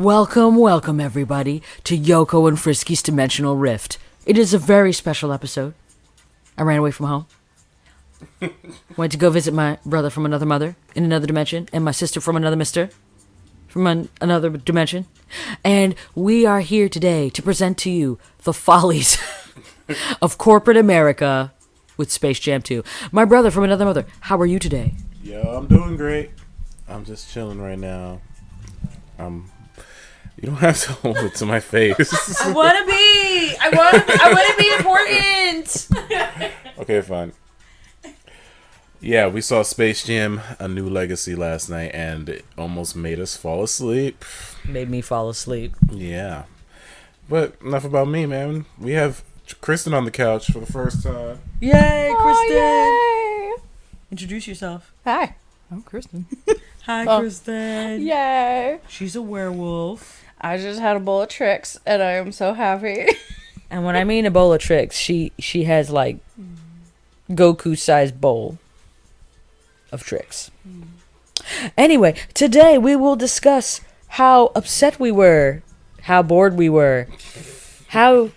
Welcome everybody to Yoko and Frisky's Dimensional Rift. It is a very special episode. I ran away from home. Went to go visit my brother from another mother in another dimension, and my sister from another mister from another dimension. And we are here today to present to you the follies of corporate America with Space Jam 2. My brother from another mother, how are you today? Yo, I'm doing great. I'm just chilling right now. You don't have to hold it to my face. I want to be important. Okay, fine. Yeah, we saw Space Jam: A New Legacy last night, and it almost made us fall asleep. Made me fall asleep. Yeah. But enough about me, man. We have Kristen on the couch for the first time. Yay, Kristen! Yay. Introduce yourself. Hi, I'm Kristen. Hi, Kristen. Yay. She's a werewolf. I just had a bowl of tricks, and I am so happy. And when I mean a bowl of tricks, she has like Goku-sized bowl of tricks. Anyway, today we will discuss how upset we were, how bored we were, how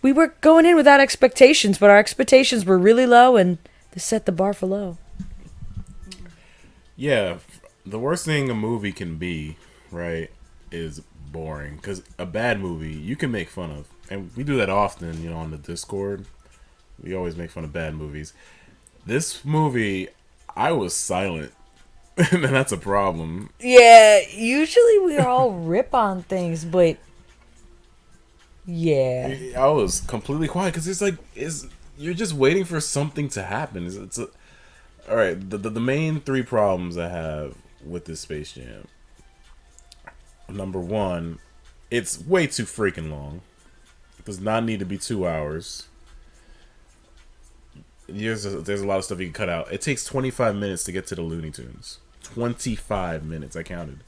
we were going in without expectations, but our expectations were really low, and this set the bar for low. Yeah, the worst thing a movie can be, right, is boring. Because a bad movie you can make fun of, and we do that often, you know, on the Discord. We always make fun of bad movies. This movie, I was silent, and that's a problem. Yeah, usually we all rip on things, but yeah, I was completely quiet because you're just waiting for something to happen. All right. The main three problems I have with this Space Jam. Number one, it's way too freaking long. It does not need to be 2 hours. There's a lot of stuff you can cut out. It takes 25 minutes to get to the Looney Tunes. 25 minutes, I counted.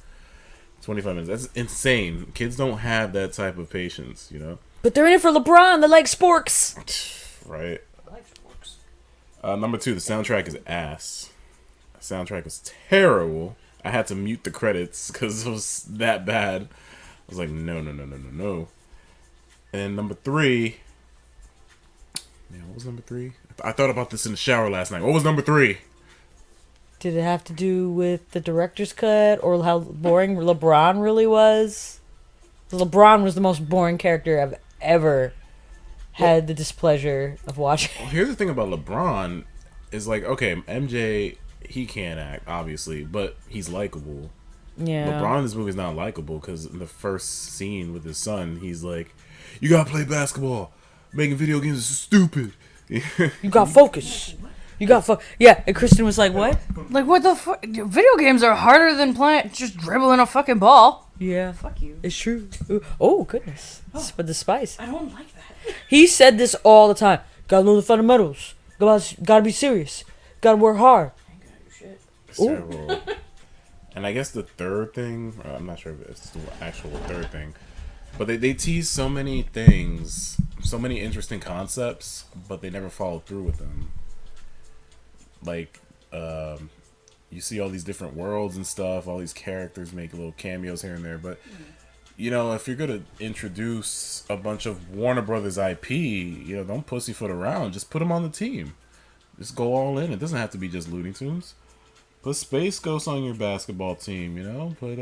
25 minutes. That's insane. Kids don't have that type of patience, you know? but they're in it for LeBron. They like sporks. Right. Number two, the soundtrack is ass. The soundtrack is terrible. I had to mute the credits because it was that bad. I was like, no. And number three... Man, what was number three? I thought about this in the shower last night. What was number three? Did it have to do with the director's cut or how boring LeBron really was? LeBron was the most boring character I've ever had the displeasure of watching. Well, here's the thing about LeBron is like, okay, MJ, he can't act, obviously, but he's likable. Yeah. LeBron in this movie is not likable because in the first scene with his son, he's like, you gotta play basketball. Making video games is stupid. You got focus. Yeah, and Kristen was like, what? Like, what the fuck? Video games are harder than just dribbling a fucking ball. Yeah. Fuck you. It's true. Oh, goodness. But the spice. I don't like that. He said this all the time. Gotta know the fundamentals. Gotta be serious. Gotta work hard. I ain't gonna do shit. It's terrible. And I guess the third thing, I'm not sure if it's the actual third thing, but they tease so many things, so many interesting concepts, but they never follow through with them. Like, you see all these different worlds and stuff, all these characters make little cameos here and there, but, you know, if you're going to introduce a bunch of Warner Brothers IP, you know, don't pussyfoot around, just put them on the team. Just go all in. It doesn't have to be just Looney Tunes. Put Space Ghost on your basketball team, you know, put,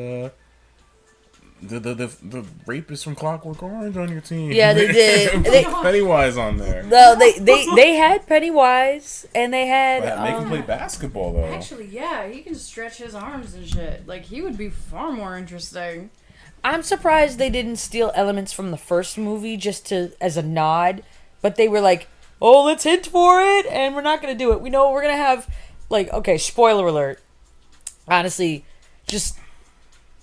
the rapist from Clockwork Orange on your team. Yeah, they did. Put Pennywise on there. No, they had Pennywise, and they had... Make him play basketball, though. Actually, yeah, he can stretch his arms and shit. Like, he would be far more interesting. I'm surprised they didn't steal elements from the first movie just as a nod, but they were like, oh, let's hint for it, and we're not going to do it. We know we're going to have, like, okay, spoiler alert. Honestly, just...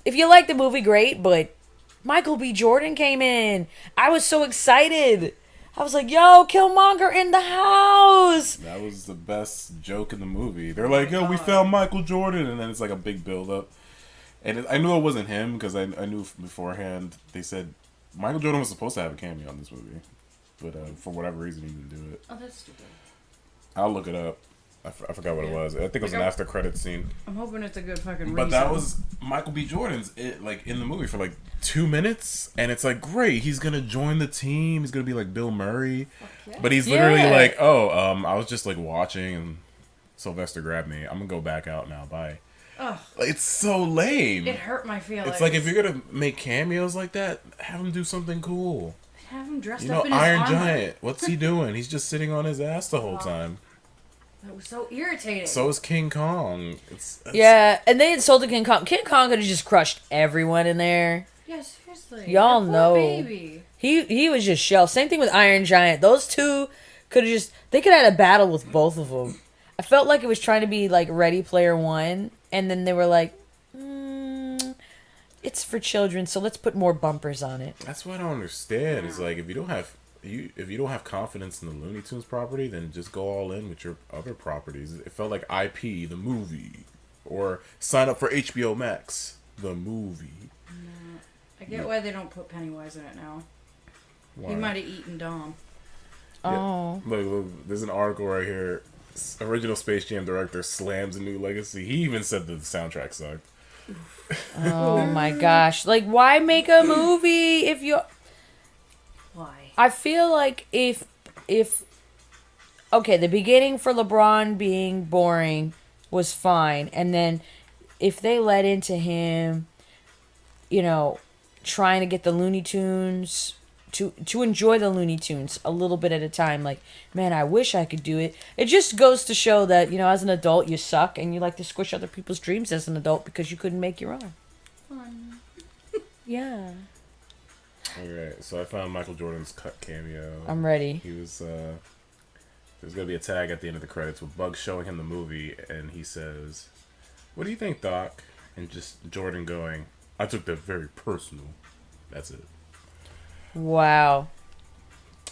If you like the movie, great, but Michael B. Jordan came in. I was so excited. I was like, yo, Killmonger in the house. That was the best joke in the movie. They're like, yo, we found Michael Jordan. And then it's like a big build-up. And I knew it wasn't him because I knew beforehand they said Michael Jordan was supposed to have a cameo in this movie. But for whatever reason, he didn't do it. Oh, that's stupid. I'll look it up. I forgot what it was. I think it was an after credit scene. I'm hoping it's a good fucking But reason. that was Michael B. Jordan's like in the movie for like 2 minutes, and it's like great. He's gonna join the team. He's gonna be like Bill Murray, yeah. but he's literally like, oh, I was just like watching, and Sylvester grabbed me. I'm gonna go back out now. Bye. Ugh. Like, it's so lame. It hurt my feelings. It's like if you're gonna make cameos like that, have him do something cool. Have him dressed You up know, in his Iron armor. Giant. What's he doing? He's just sitting on his ass the whole time. That was so irritating. So is King Kong. Yeah, and they insulted King Kong. King Kong could have just crushed everyone in there. Yeah, seriously. Y'all That poor know. Baby. He was just shell. Same thing with Iron Giant. Those two could have they could have had a battle with both of them. I felt like it was trying to be like Ready Player One, and then they were like, it's for children, so let's put more bumpers on it. That's what I don't understand. Is like if you don't have confidence in the Looney Tunes property, then just go all in with your other properties. It felt like IP, the movie, or sign up for HBO Max, the movie. No. I get why they don't put Pennywise in it now. Why? He might have eaten Dom. Oh. Yeah. Look, there's an article right here. Original Space Jam director slams a new legacy. He even said that the soundtrack sucked. Oh my gosh. Like, why make a movie if you... Why? I feel like if... Okay, the beginning for LeBron being boring was fine. And then if they led into him, trying to get the Looney Tunes... To enjoy the Looney Tunes a little bit at a time. Like, man, I wish I could do it. It just goes to show that, as an adult, you suck and you like to squish other people's dreams as an adult because you couldn't make your own. Fun. Yeah. Alright, so I found Michael Jordan's cut cameo. I'm ready. He was, there's going to be a tag at the end of the credits with Bugs showing him the movie, and he says, "What do you think, Doc?" And just Jordan going, "I took that very personal." That's it. Wow.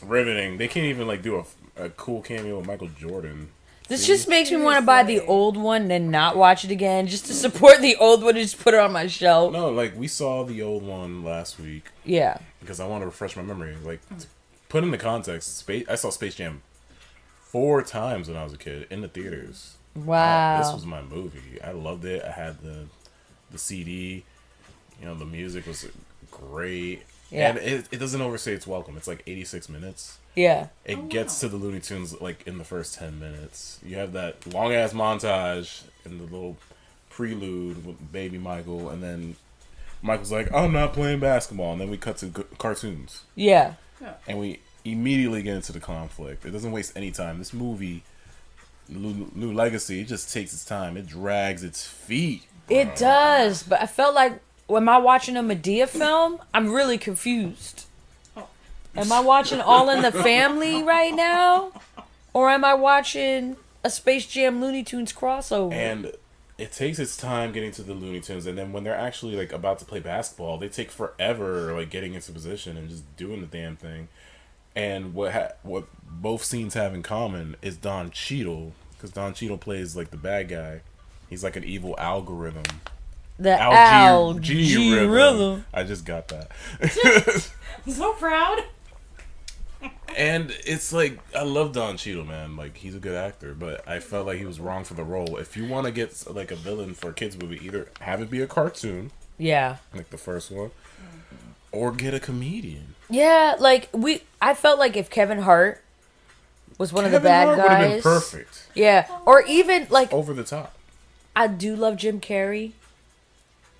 Riveting. They can't even like do a cool cameo with Michael Jordan. This just makes me want to buy the old one and then not watch it again, just to support the old one and just put it on my shelf. No, like we saw the old one last week. Yeah. Because I want to refresh my memory. Like, to put into context, I saw Space Jam 4 times when I was a kid in the theaters. Wow. This was my movie. I loved it. I had the CD. The music was great. Yeah. And it doesn't overstay its welcome. It's like 86 minutes. Yeah. It gets to the Looney Tunes like in the first 10 minutes. You have that long ass montage and the little prelude with baby Michael, and then Michael's like, "I'm not playing basketball," and then we cut to cartoons. Yeah. And we immediately get into the conflict. It doesn't waste any time. This movie, New Legacy, it just takes its time. It drags its feet. It does, but I felt like, am I watching a Medea film? I'm really confused. Am I watching All in the Family right now? Or am I watching a Space Jam Looney Tunes crossover? And it takes its time getting to the Looney Tunes, and then when they're actually like about to play basketball, they take forever like getting into position and just doing the damn thing. And what both scenes have in common is Don Cheadle, because Don Cheadle plays like the bad guy. He's like an evil algorithm. The algorithm. I just got that. I'm so proud. And it's like, I love Don Cheadle, man. Like, he's a good actor, but I felt like he was wrong for the role. If you want to get like a villain for a kids movie, either have it be a cartoon, yeah, like the first one, or get a comedian. Yeah, like I felt like if Kevin Hart was one of the bad Hart would have been guys, perfect. Yeah, or even like Over the top. I do love Jim Carrey.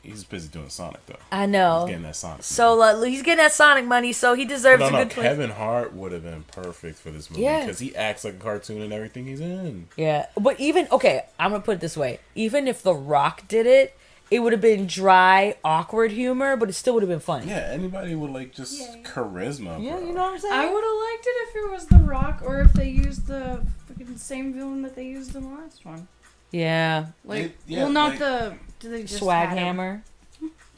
He's busy doing Sonic though. I know. He's getting that Sonic. So he's getting that Sonic money, so he deserves a good place. Kevin Hart would have been perfect for this movie because he acts like a cartoon in everything he's in. Yeah, but I'm gonna put it this way: even if The Rock did it, it would have been dry, awkward humor, but it still would have been fun. Yeah, anybody would like just charisma. Yeah, bro. you know what I'm saying? I would have liked it if it was The Rock, or if they used the fucking same villain that they used in the last one. Yeah. Like, Do they just Swag had him? Hammer.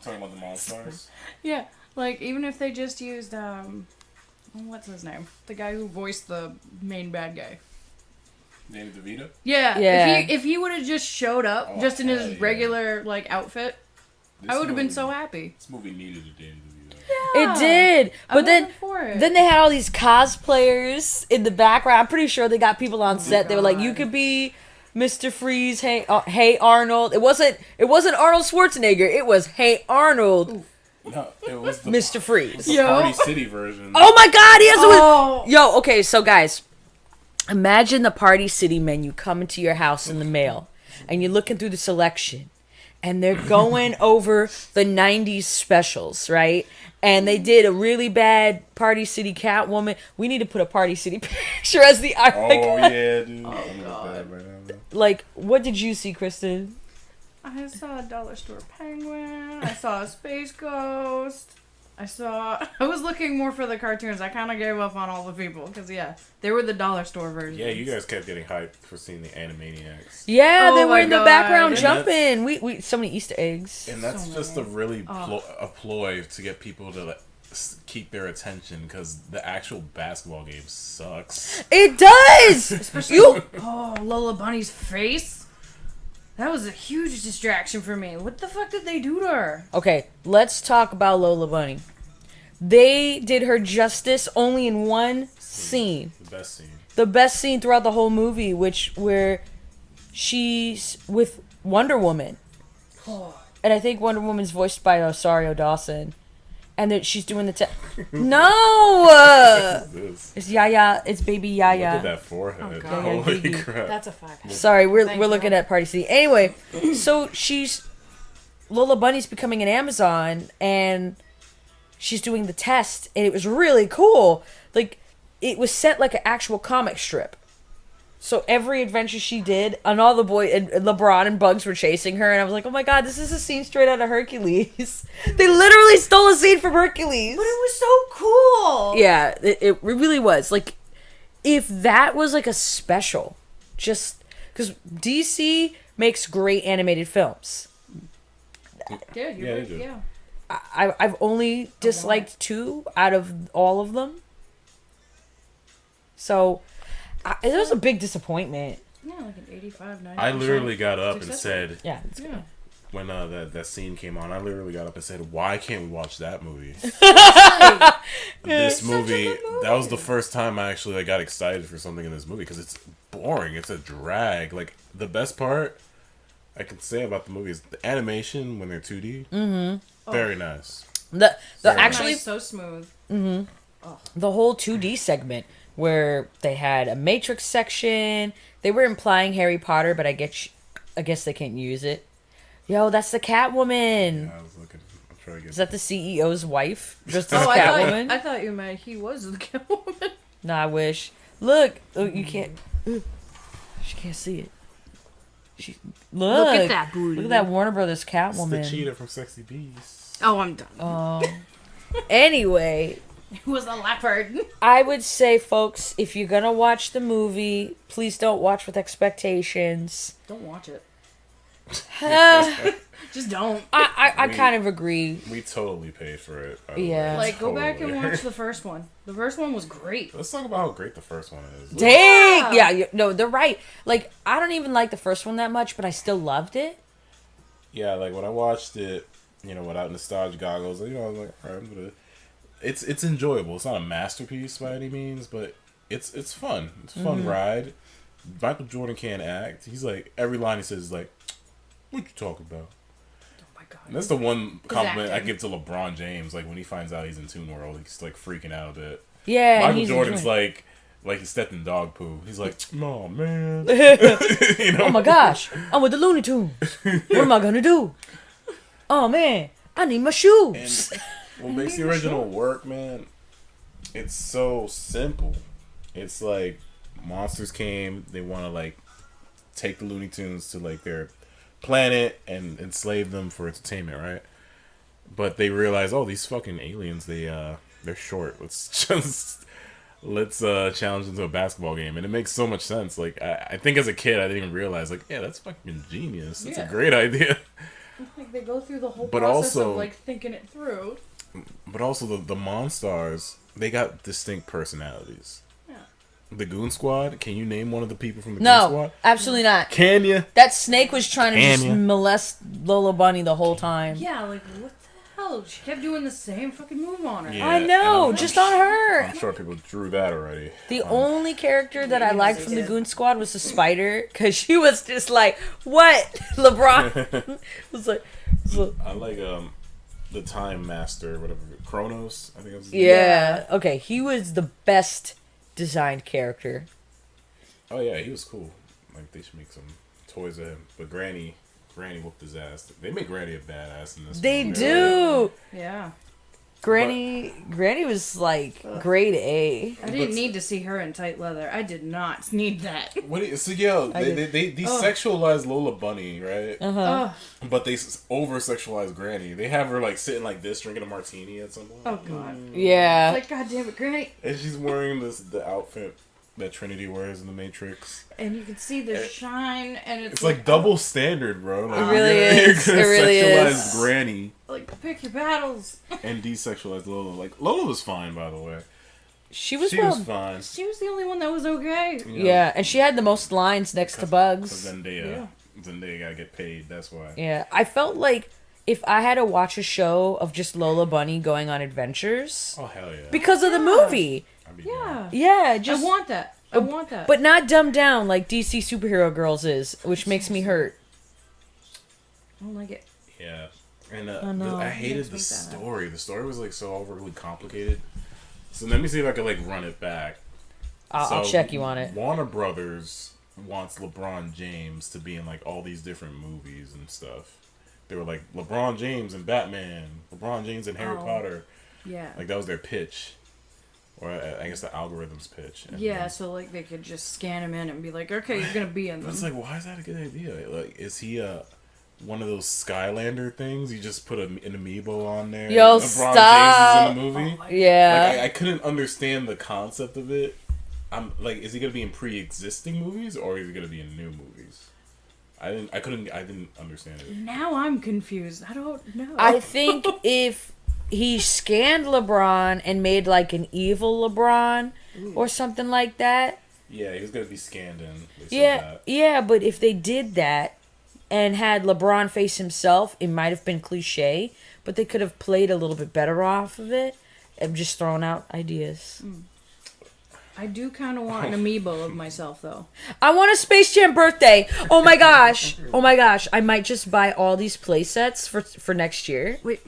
Talking about the Monstars. Yeah, like even if they just used what's his name? The guy who voiced the main bad guy. Danny DeVito. Yeah. Yeah. If he would have just showed up, just in his regular like outfit, I would have been so happy. This movie needed a Danny DeVito. It did, but then they had all these cosplayers in the background. I'm pretty sure they got people on set. They were like, "You could be Mr. Freeze, hey Arnold. It wasn't Arnold Schwarzenegger. It was Hey Arnold, No, it was the Mr. Freeze. the Party City version. Oh my God, he has Oh. Yo, okay, so guys, imagine the Party City menu coming to your house in the mail, and you're looking through the selection, and they're going over the 90s specials, right? And they did a really bad Party City Catwoman. We need to put a Party City picture as the icon. Oh yeah, dude. Oh, I'm God. bad right now. Like, what did you see, Kristen? I saw a dollar store penguin. I saw a space ghost. I was looking more for the cartoons. I kind of gave up on all the people because they were the dollar store version. Yeah, you guys kept getting hyped for seeing the Animaniacs. Yeah, Oh they were my in the God. background And jumping. We so many Easter eggs. And that's So just many. a really a ploy to get people to keep their attention because the actual basketball game sucks. It does. Especially Lola Bunny's face. That was a huge distraction for me. What the fuck did they do to her? Okay, let's talk about Lola Bunny. They did her justice only in one scene. The best scene. The best scene throughout the whole movie, where she's with Wonder Woman. And I think Wonder Woman's voiced by Rosario Dawson. And that she's doing the No! What is this? It's Yaya. It's baby Yaya. Look at that forehead. Oh, God. Holy Gigi. crap. That's a fact. Sorry, we're Thank looking you. at Party City. Anyway, so Lola Bunny's becoming an Amazon, and she's doing the test, and it was really cool. Like, it was set like an actual comic strip. So every adventure she did, and all the and LeBron and Bugs were chasing her, and I was like, oh my God, this is a scene straight out of Hercules. They literally stole a scene from Hercules. But it was so cool. Yeah, it really was. Like, if that was like a special, just because DC makes great animated films. Yeah, you're Yeah, right. they do. Yeah. I've only disliked 2 out of all of them. So, it was a big disappointment. Yeah, like an 85, 90. I literally got up and said, Yeah. Yeah. when that scene came on, I literally got up and said, why can't we watch that movie? This such a movie, good movie. that was the first time I actually got excited for something in this movie because it's boring. It's a drag. Like, the best part I can say about the movie is the animation when they're 2D. Mm-hmm. Very nice. The Very actually Nice, so smooth. the whole 2D segment where they had a Matrix section, they were implying Harry Potter, but I guess they can't use it. Yo, that's the Catwoman. I was looking. I'm trying to get. Is that the CEO's wife? Just as Oh, Catwoman? I thought you meant he was the Catwoman. No, I wish. Look, oh, you can't. She can't see it. Look at that booty. Look at that Warner Brothers It's Catwoman. the cheetah from Sexy Beast. Oh, I'm done. Oh. Anyway, It was a leopard. I would say, folks, if you're gonna watch the movie, please don't watch with expectations. Don't watch it. I Just don't. kind of agree. We totally paid for it. by the Yeah. way. Like, go back and Totally. watch the first one. The first one was great. Let's talk about how great the first one is. Dang! Yeah, no, they're right. Like, I don't even like the first one that much, but I still loved it. Yeah, like when I watched it, without nostalgia goggles, I was like, all right, I'm gonna. It's enjoyable. It's not a masterpiece by any means, but it's fun. It's a fun ride. Michael Jordan can't act. He's like, every line he says is like, what you talking about? Oh my god. And that's the one compliment I acting. give to LeBron James. Like when he finds out he's in Toon World, he's like freaking out a bit. Yeah, and Michael he's Jordan's enjoying- like he stepped in dog poo. He's like, oh man. Oh my gosh, I'm with the Looney Tunes. What am I gonna do? Oh man, I need my shoes. And what makes the original work, man, it's so simple. It's like monsters came, they want to like take the Looney Tunes to like their planet and enslave them for entertainment, right? But they realize, oh, these fucking aliens, they're short. Let's challenge them to a basketball game, and it makes so much sense. Like I think as a kid, I didn't even realize, like, yeah, that's fucking genius. It's a Yeah. great idea. Like, they go through the whole But process also- of, like, thinking it through. But also the Monstars, they got distinct personalities. Yeah. The Goon Squad, can you name one of the people from the Goon No, Squad? absolutely not. Can you? That snake was trying to just Anya. molest Lola Bunny the whole time. Yeah, like, what the hell? She kept doing the same fucking move on her. Yeah, I know, and just on her. I'm sure people drew that already. The only character that I Yeah, liked they from the did. Goon Squad was the Spider, because she was just like, what? LeBron was like, I like the Time Master, whatever, Kronos. I think it was. yeah. Okay, he was the best designed character. Oh yeah, he was cool. Like they should make some toys of him. But Granny whooped his ass. They make Granny a badass in this. They one. do. Yeah. Granny was like grade A. I didn't need to see her in tight leather. I did not need that. So yeah, they sexualize Lola Bunny, right? Oh, But they over sexualize Granny. They have her like sitting like this, drinking a martini at some point. oh god. Yeah. Like, god damn it, Granny. And she's wearing the outfit that Trinity wears in the Matrix. And you can see the shine, and It's like double standard, bro. Like, It really you're is. gonna It really sexualize is. Granny like, pick your battles. and desexualize Lola. Like Lola was fine, by the way. She was She well. was fine. She was the only one that was okay. You know, Yeah, and she had the most lines next to 'cause Bugs. Zendaya gotta get paid. That's why. Yeah, I felt like if I had to watch a show of just Lola Bunny going on adventures Oh hell yeah. because of the movie. I mean, Yeah. Yeah, just I want that. I want that. but not dumbed down like DC superhero girls is, which makes me hurt. I don't like it. Yeah. And know. I hated the Makes me sad. story. The story was like so overly complicated. So let me see if I can like run it back. I'll So, check you on it. Warner Brothers wants LeBron James to be in like all these different movies and stuff. They were like LeBron James and Batman, LeBron James and Harry Oh. Potter. Yeah. Like that was their pitch, or I guess the algorithm's pitch. And Yeah, then- so like they could just scan him in and be like, okay, you're gonna be in But them. it's like, why is that a good idea? Like, is he one of those Skylander things? You just put an amiibo on there. Yo, LeBron stop. James is in the movie. Yeah. Like, I couldn't understand the concept of it. I'm like, is he gonna be in pre-existing movies or is he gonna be in new movies? I didn't understand it. Now I'm confused. I don't know. I think if he scanned LeBron and made like an evil LeBron or something like that. Yeah, he was gonna be scanned in. They said Yeah, that. yeah, but if they did that and had LeBron face himself, it might have been cliche, but they could have played a little bit better off of it. I'm just throwing out ideas. I do kind of want an amiibo of myself though. I want a Space Jam birthday. Oh my gosh. Oh my gosh. I might just buy all these play sets for next year. Wait.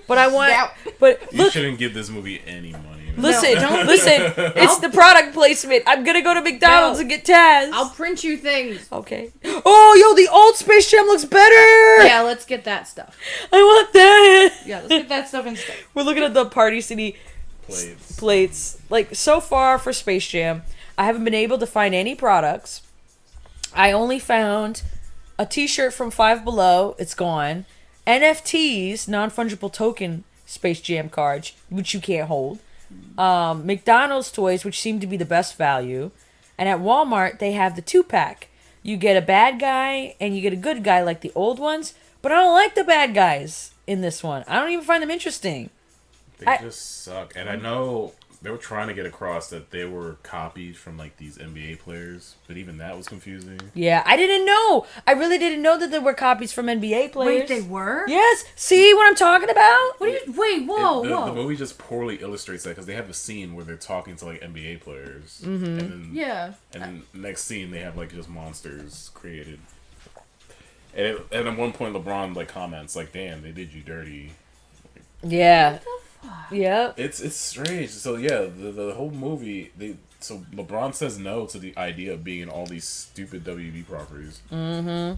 But I want. Now- But You look. shouldn't give this movie any money. Man. Listen, don't- listen. It's the product placement. I'm gonna go to McDonald's No. and get Taz. I'll print you things. Okay. Oh, yo, the old Space Jam looks better. Yeah, let's get that stuff. I want that. Yeah, let's get that stuff instead. We're looking at the Party City plates. Like, so far for Space Jam, I haven't been able to find any products. I only found a t-shirt from Five Below. It's gone. NFTs, non-fungible token Space Jam cards, which you can't hold. McDonald's toys, which seem to be the best value. And at Walmart, they have the 2-pack. You get a bad guy and you get a good guy like the old ones. But I don't like the bad guys in this one. I don't even find them interesting. They just suck. And I know they were trying to get across that they were copied from like these NBA players, but even that was confusing. Yeah, I didn't know. I really didn't know that there were copies from NBA players. Wait, they were? Yes. See what I'm talking about? What do you? Wait, whoa, The whoa. movie just poorly illustrates that because they have a scene where they're talking to like NBA players, and then Yeah. and then next scene they have like just monsters created. And at one point LeBron like comments like, "Damn, they did you dirty." Yeah. Yep. It's strange. So yeah, the whole movie so LeBron says no to the idea of being in all these stupid WB properties. Mm-hmm.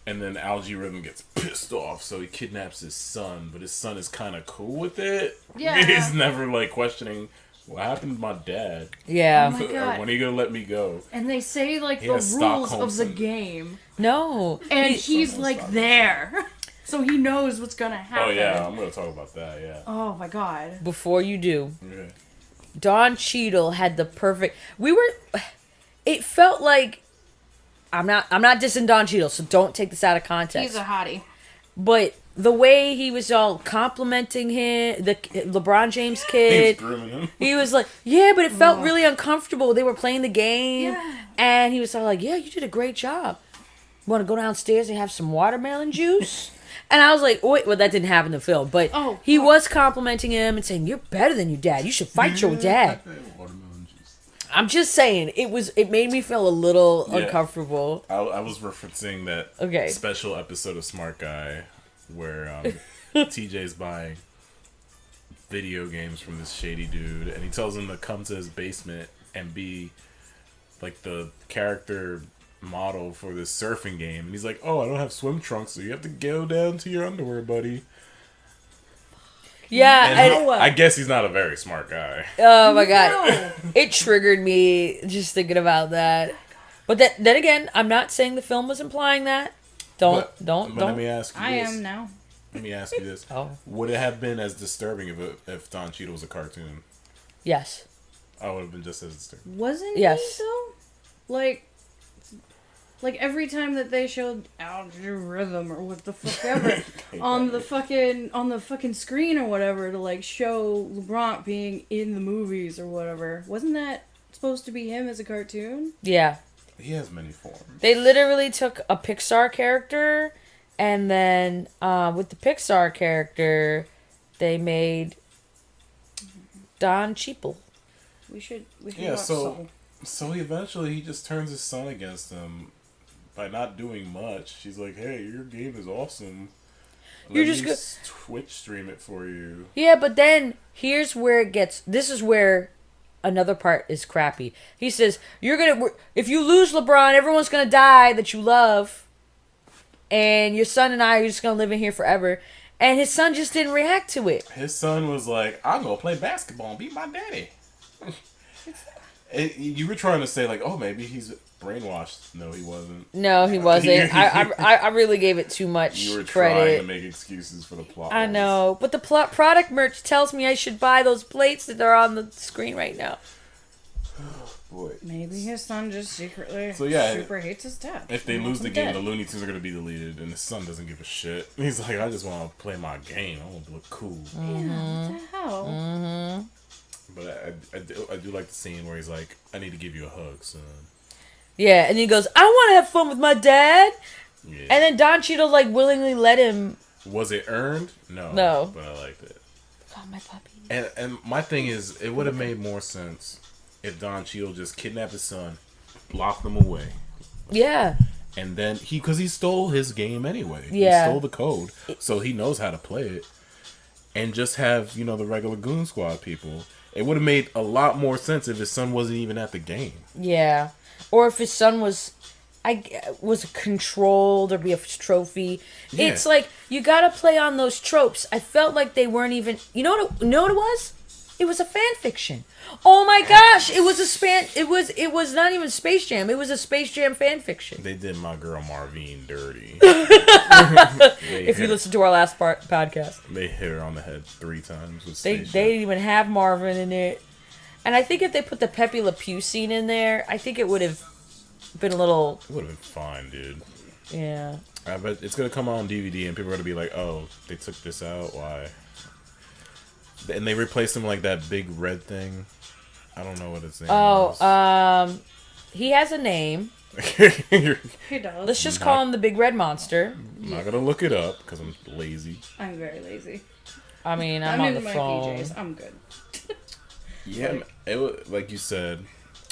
And then Algae Rhythm gets pissed off, so he kidnaps his son, but his son is kind of cool with it. Yeah. He's never like questioning what happened to my dad. Yeah. Oh my God. When are you gonna let me go? And they say like He the has rules Stockholm of the syndrome. game, No. and he's like there, so he knows what's gonna happen. Oh yeah, I'm gonna talk about that. Yeah. Oh my god. Before you do, Okay. Don Cheadle had the perfect. It felt like. I'm not dissing Don Cheadle, so don't take this out of context. He's a hottie. But the way he was all complimenting him, the LeBron James He's kid, grooming him. he was like, yeah, but it felt really uncomfortable. They were playing the game, Yeah. and he was all like, yeah, you did a great job. Want to go downstairs and have some watermelon juice? And I was like, wait, well, that didn't happen in the film. But he fuck. was complimenting him and saying, you're better than your dad. You should fight your dad. I'm just saying, it made me feel a little uncomfortable. I was referencing that special episode of Smart Guy where TJ's buying video games from this shady dude, and he tells him to come to his basement and be like the character model for this surfing game. And he's like, oh, I don't have swim trunks, so you have to go down to your underwear, buddy. Yeah, I guess he's not a very smart guy. Oh my god, it triggered me just thinking about that. But then again, I'm not saying the film was implying that. Don't. Let me ask you I this. am now. Let me ask you this. Would it have been as disturbing if Don Cheadle was a cartoon? Yes. I would have been just as disturbing. Wasn't Yes. he though? Like every time that they showed algorithm or what the fuck ever on the fucking screen or whatever to like show LeBron being in the movies or whatever, wasn't that supposed to be him as a cartoon? Yeah. He has many forms. They literally took a Pixar character, and then with the Pixar character, they made Don Cheadle. We should watch so he eventually just turns his son against him by not doing much. He's like, hey, your game is awesome. You're Let just me Twitch stream it for you. Yeah, but then here's where it gets. This is where another part is crappy. He says, if you lose LeBron, everyone's gonna die that you love, and your son and I are just gonna live in here forever. And his son just didn't react to it. His son was like, I'm gonna play basketball and beat my daddy. You were trying to say like, oh, maybe he's brainwashed. No, he wasn't. No, he wasn't. I really gave it too much You were credit. trying to make excuses for the plot. I know, but the product merch tells me I should buy those plates that are on the screen right now. Boy. Maybe his son just secretly super hates his dad. If they lose the game, the Looney Tunes are going to be deleted, and his son doesn't give a shit. He's like, I just want to play my game. I want to look cool. Yeah, what the hell? Mm-hmm. But I do like the scene where he's like, I need to give you a hug, son. Yeah, and he goes, I want to have fun with my dad. Yeah. And then Don Cheadle like willingly let him. Was it earned? No. No. But I liked it. Oh, my puppy. And my thing is, it would have made more sense if Don Cheadle just kidnapped his son, locked them away. Yeah. And then because he stole his game anyway. Yeah. He stole the code, so he knows how to play it. And just have, the regular Goon Squad people. It would have made a lot more sense if his son wasn't even at the game. Yeah. Or if his son was controlled or be a trophy. Yeah. It's like, you gotta play on those tropes. I felt like they weren't even... You know what it was? It was a fan fiction. Oh my gosh! It was It was not even Space Jam. It was a Space Jam fan fiction. They did my girl Marvine dirty. If you listen to our last podcast, they hit her on the head 3 times with They didn't even have Marvin in it. And I think if they put the Pepe Le Pew scene in there, I think it would have been a little... It would have been fine, dude. Yeah. But it's going to come out on DVD and people are going to be like, oh, they took this out? Why? And they replaced him like that big red thing. I don't know what his name is. He has a name. He does. Let's just call him the Big Red Monster. I'm not going to look it up because I'm lazy. I'm very lazy. I mean, I'm on the phone. PJs. I'm good. Yeah, it was, like you said,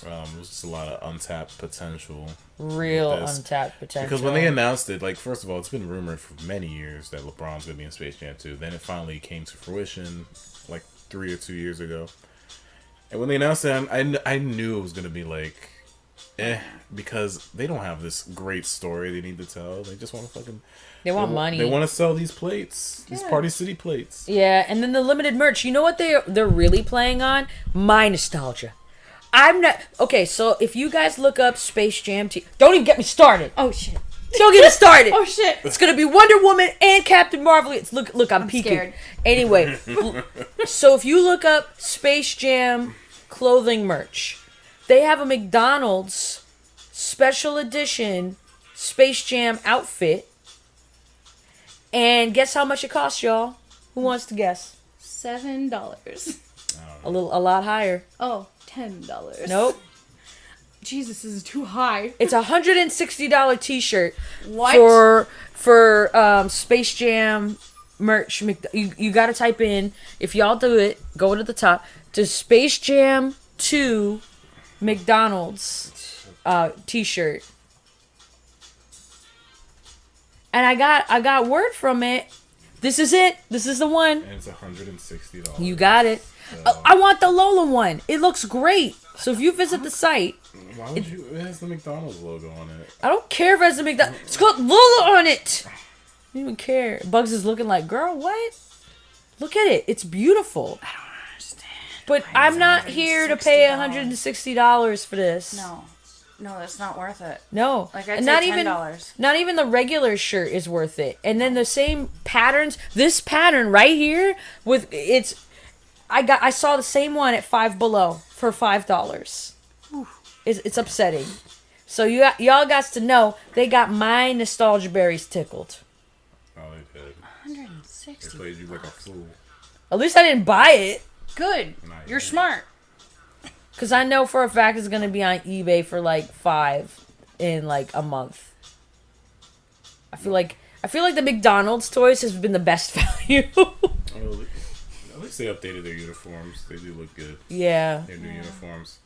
it was just a lot of untapped potential. Real untapped potential. Because when they announced it, like, first of all, it's been rumored for many years that LeBron's going to be in Space Jam 2. Then it finally came to fruition, like, 3 or 2 years ago. And when they announced it, I knew it was going to be, like, because they don't have this great story they need to tell. They just want to fucking... They want money. They want to sell these plates, these Party City plates. Yeah, and then the limited merch. You know what they're really playing on? My nostalgia. I'm not... Okay, so if you guys look up Space Jam... Don't even get me started. Oh, shit. Don't get me started. Oh, shit. It's going to be Wonder Woman and Captain Marvel. Look, I'm peeking. Scared. Anyway, so if you look up Space Jam clothing merch, they have a McDonald's special edition Space Jam outfit. And guess how much it costs, y'all? Who wants to guess? $7. A lot higher. Oh, $10. Nope. Jesus, this is too high. It's a $160 T-shirt. What? For Space Jam merch. You got to type in, if y'all do it, go to the top, to Space Jam 2 McDonald's T-shirt. And I got word from it. This is it. This is the one. And it's $160. You got it. I want the Lola one. It looks great. So if you visit the site, Why would you? It has the McDonald's logo on it. I don't care if it has the McDonald's. It's got Lola on it. I don't even care. Bugs is looking like, girl, what? Look at it. It's beautiful. I don't understand. But I'm not here to pay $160 for this. No, that's not worth it. No. Like, I'd And say not $10. not even the regular shirt is worth it. And then the same patterns. This pattern right here with I saw the same one at Five Below for $5. It's upsetting. So y'all got to know they got my nostalgia berries tickled. Oh, they did. 160. They played you like a fool. At least I didn't buy it. Good. You're smart. Because I know for a fact it's going to be on eBay for like $5 in like a month. I feel like the McDonald's toys has been the best value. At least they updated their uniforms. They do look good. Yeah. Their new uniforms.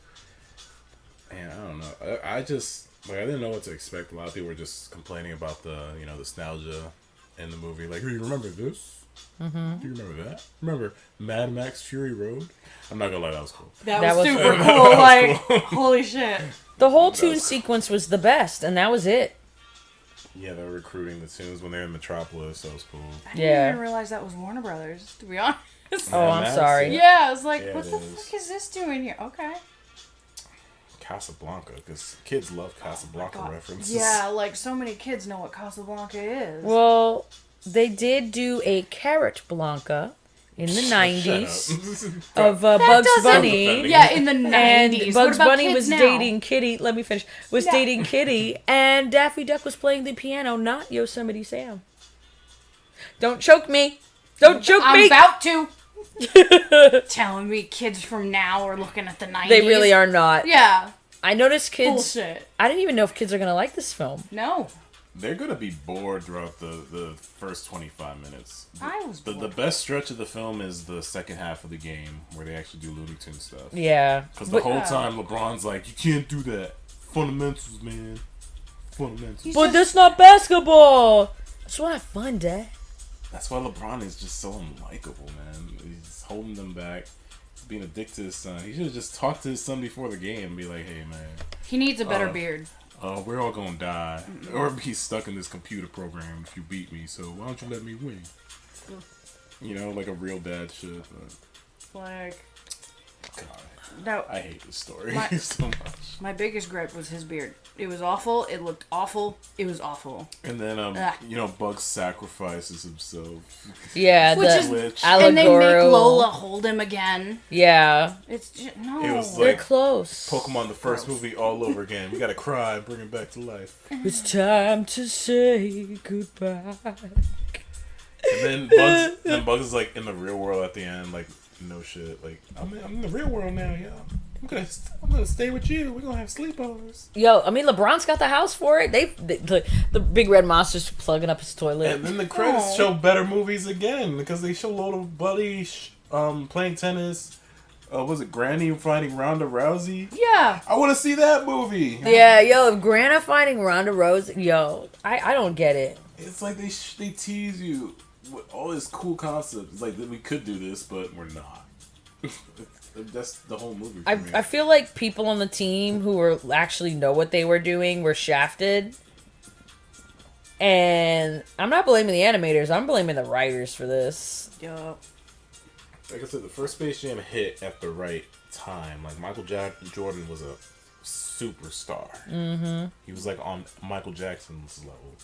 Man, I don't know. I just I didn't know what to expect. A lot of people were just complaining about the nostalgia in the movie. Like, hey, you remember this? Mm-hmm. Do you remember that? Remember Mad Max Fury Road? I'm not gonna lie, that was cool. That was super cool. Like, holy shit. The whole tune sequence was the best, and that was it. Yeah, they were recruiting the tunes when they were in Metropolis. That was cool. I didn't even realize that was Warner Brothers, to be honest. Oh, I'm sorry. Yeah, I was like, Yeah, what the fuck is this doing here? Okay. Casablanca, because kids love Casablanca references. Yeah, like so many kids know what Casablanca is. Well, they did do a Carrot Blanca in the 90s of Bugs Bunny. Yeah, in the 90s. And Bugs Bunny was now? dating Kitty. Let me finish. Dating Kitty, and Daffy Duck was playing the piano, not Yosemite Sam. Don't choke me. Don't choke me. I'm about to. Telling me kids from now are looking at the 90s. They really are not. Yeah. I noticed kids. Bullshit. I didn't even know if kids are gonna like this film. No. They're gonna be bored throughout the first 25 minutes. I was bored. The best stretch of the film is the second half of the game where they actually do Looney Tunes stuff. Yeah. Because the whole time LeBron's like, you can't do that. Fundamentals, man. Fundamentals. But that's not basketball. That's what I fun, Dad. That's why LeBron is just so unlikable, man. He's holding them back. He's being a dick to his son. He should have just talked to his son before the game and be like, hey, man. He needs a better beard. We're all gonna die. Or be stuck in this computer program if you beat me, so why don't you let me win? You know, like a real dad should. Like, God, no, I hate this story so much. My biggest gripe was his beard. It was awful. It looked awful. It was awful. And then, Bugs sacrifices himself. Yeah, Which is, Allegoro. And they make Lola hold him again. Yeah. It's just, no. It was They're like close. Pokemon, the first movie, all over again. We gotta cry and bring him back to life. It's time to say goodbye. And then Bugs is like in the real world at the end, like, no shit. Like, I'm in the real world now, yo. I'm gonna stay with you. We're gonna have sleepovers. Yo, I mean, LeBron's got the house for it. The big red monster's plugging up his toilet. And then the credits show better movies again because they show Lola Bunny playing tennis. Was it Granny fighting Ronda Rousey? Yeah. I want to see that movie. Yeah, yo, if Grana fighting Ronda Rousey, yo, I don't get it. It's like they tease you with all this cool concepts. It's like we could do this, but we're not. That's the whole movie for me. I feel like people on the team who were actually know what they were doing were shafted. And I'm not blaming the animators. I'm blaming the writers for this. Yup. Like I said, the first Space Jam hit at the right time. Like, Michael Jordan was a superstar. Mm-hmm. He was like on Michael Jackson's level.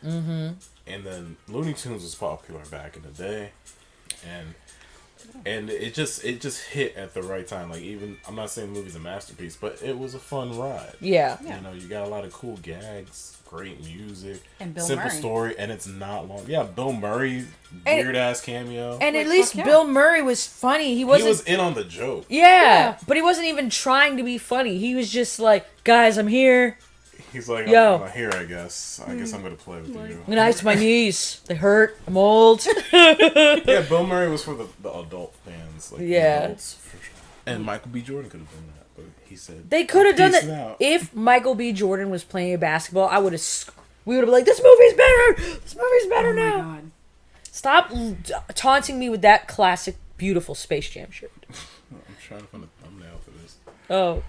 Mm-hmm. And then Looney Tunes was popular back in the day. And And it just hit at the right time. Like, even, I'm not saying the movie's a masterpiece, but it was a fun ride. Yeah. You know, you got a lot of cool gags, great music, And Bill simple Murray. story, and it's not long. Yeah, Bill Murray, weird ass cameo. And Like, at least fuck yeah. Bill Murray was funny. He He wasn't. was in on the joke. Yeah, but he wasn't even trying to be funny. He was just like, guys, I'm here. He's like, Yo. I'm here, I guess. I guess I'm gonna play with you. I'm gonna ice my knees. They hurt. I'm old. Yeah, Bill Murray was for the adult fans. Like, the Yeah. adults, for sure. And Michael B. Jordan could have done that, but he said They could have done "Peace that out." if Michael B. Jordan was playing basketball. I would have. We would have been like, this movie's better. This movie's better Oh my now. god. Stop taunting me with that classic, beautiful Space Jam shirt. I'm trying to find a thumbnail for this. Oh,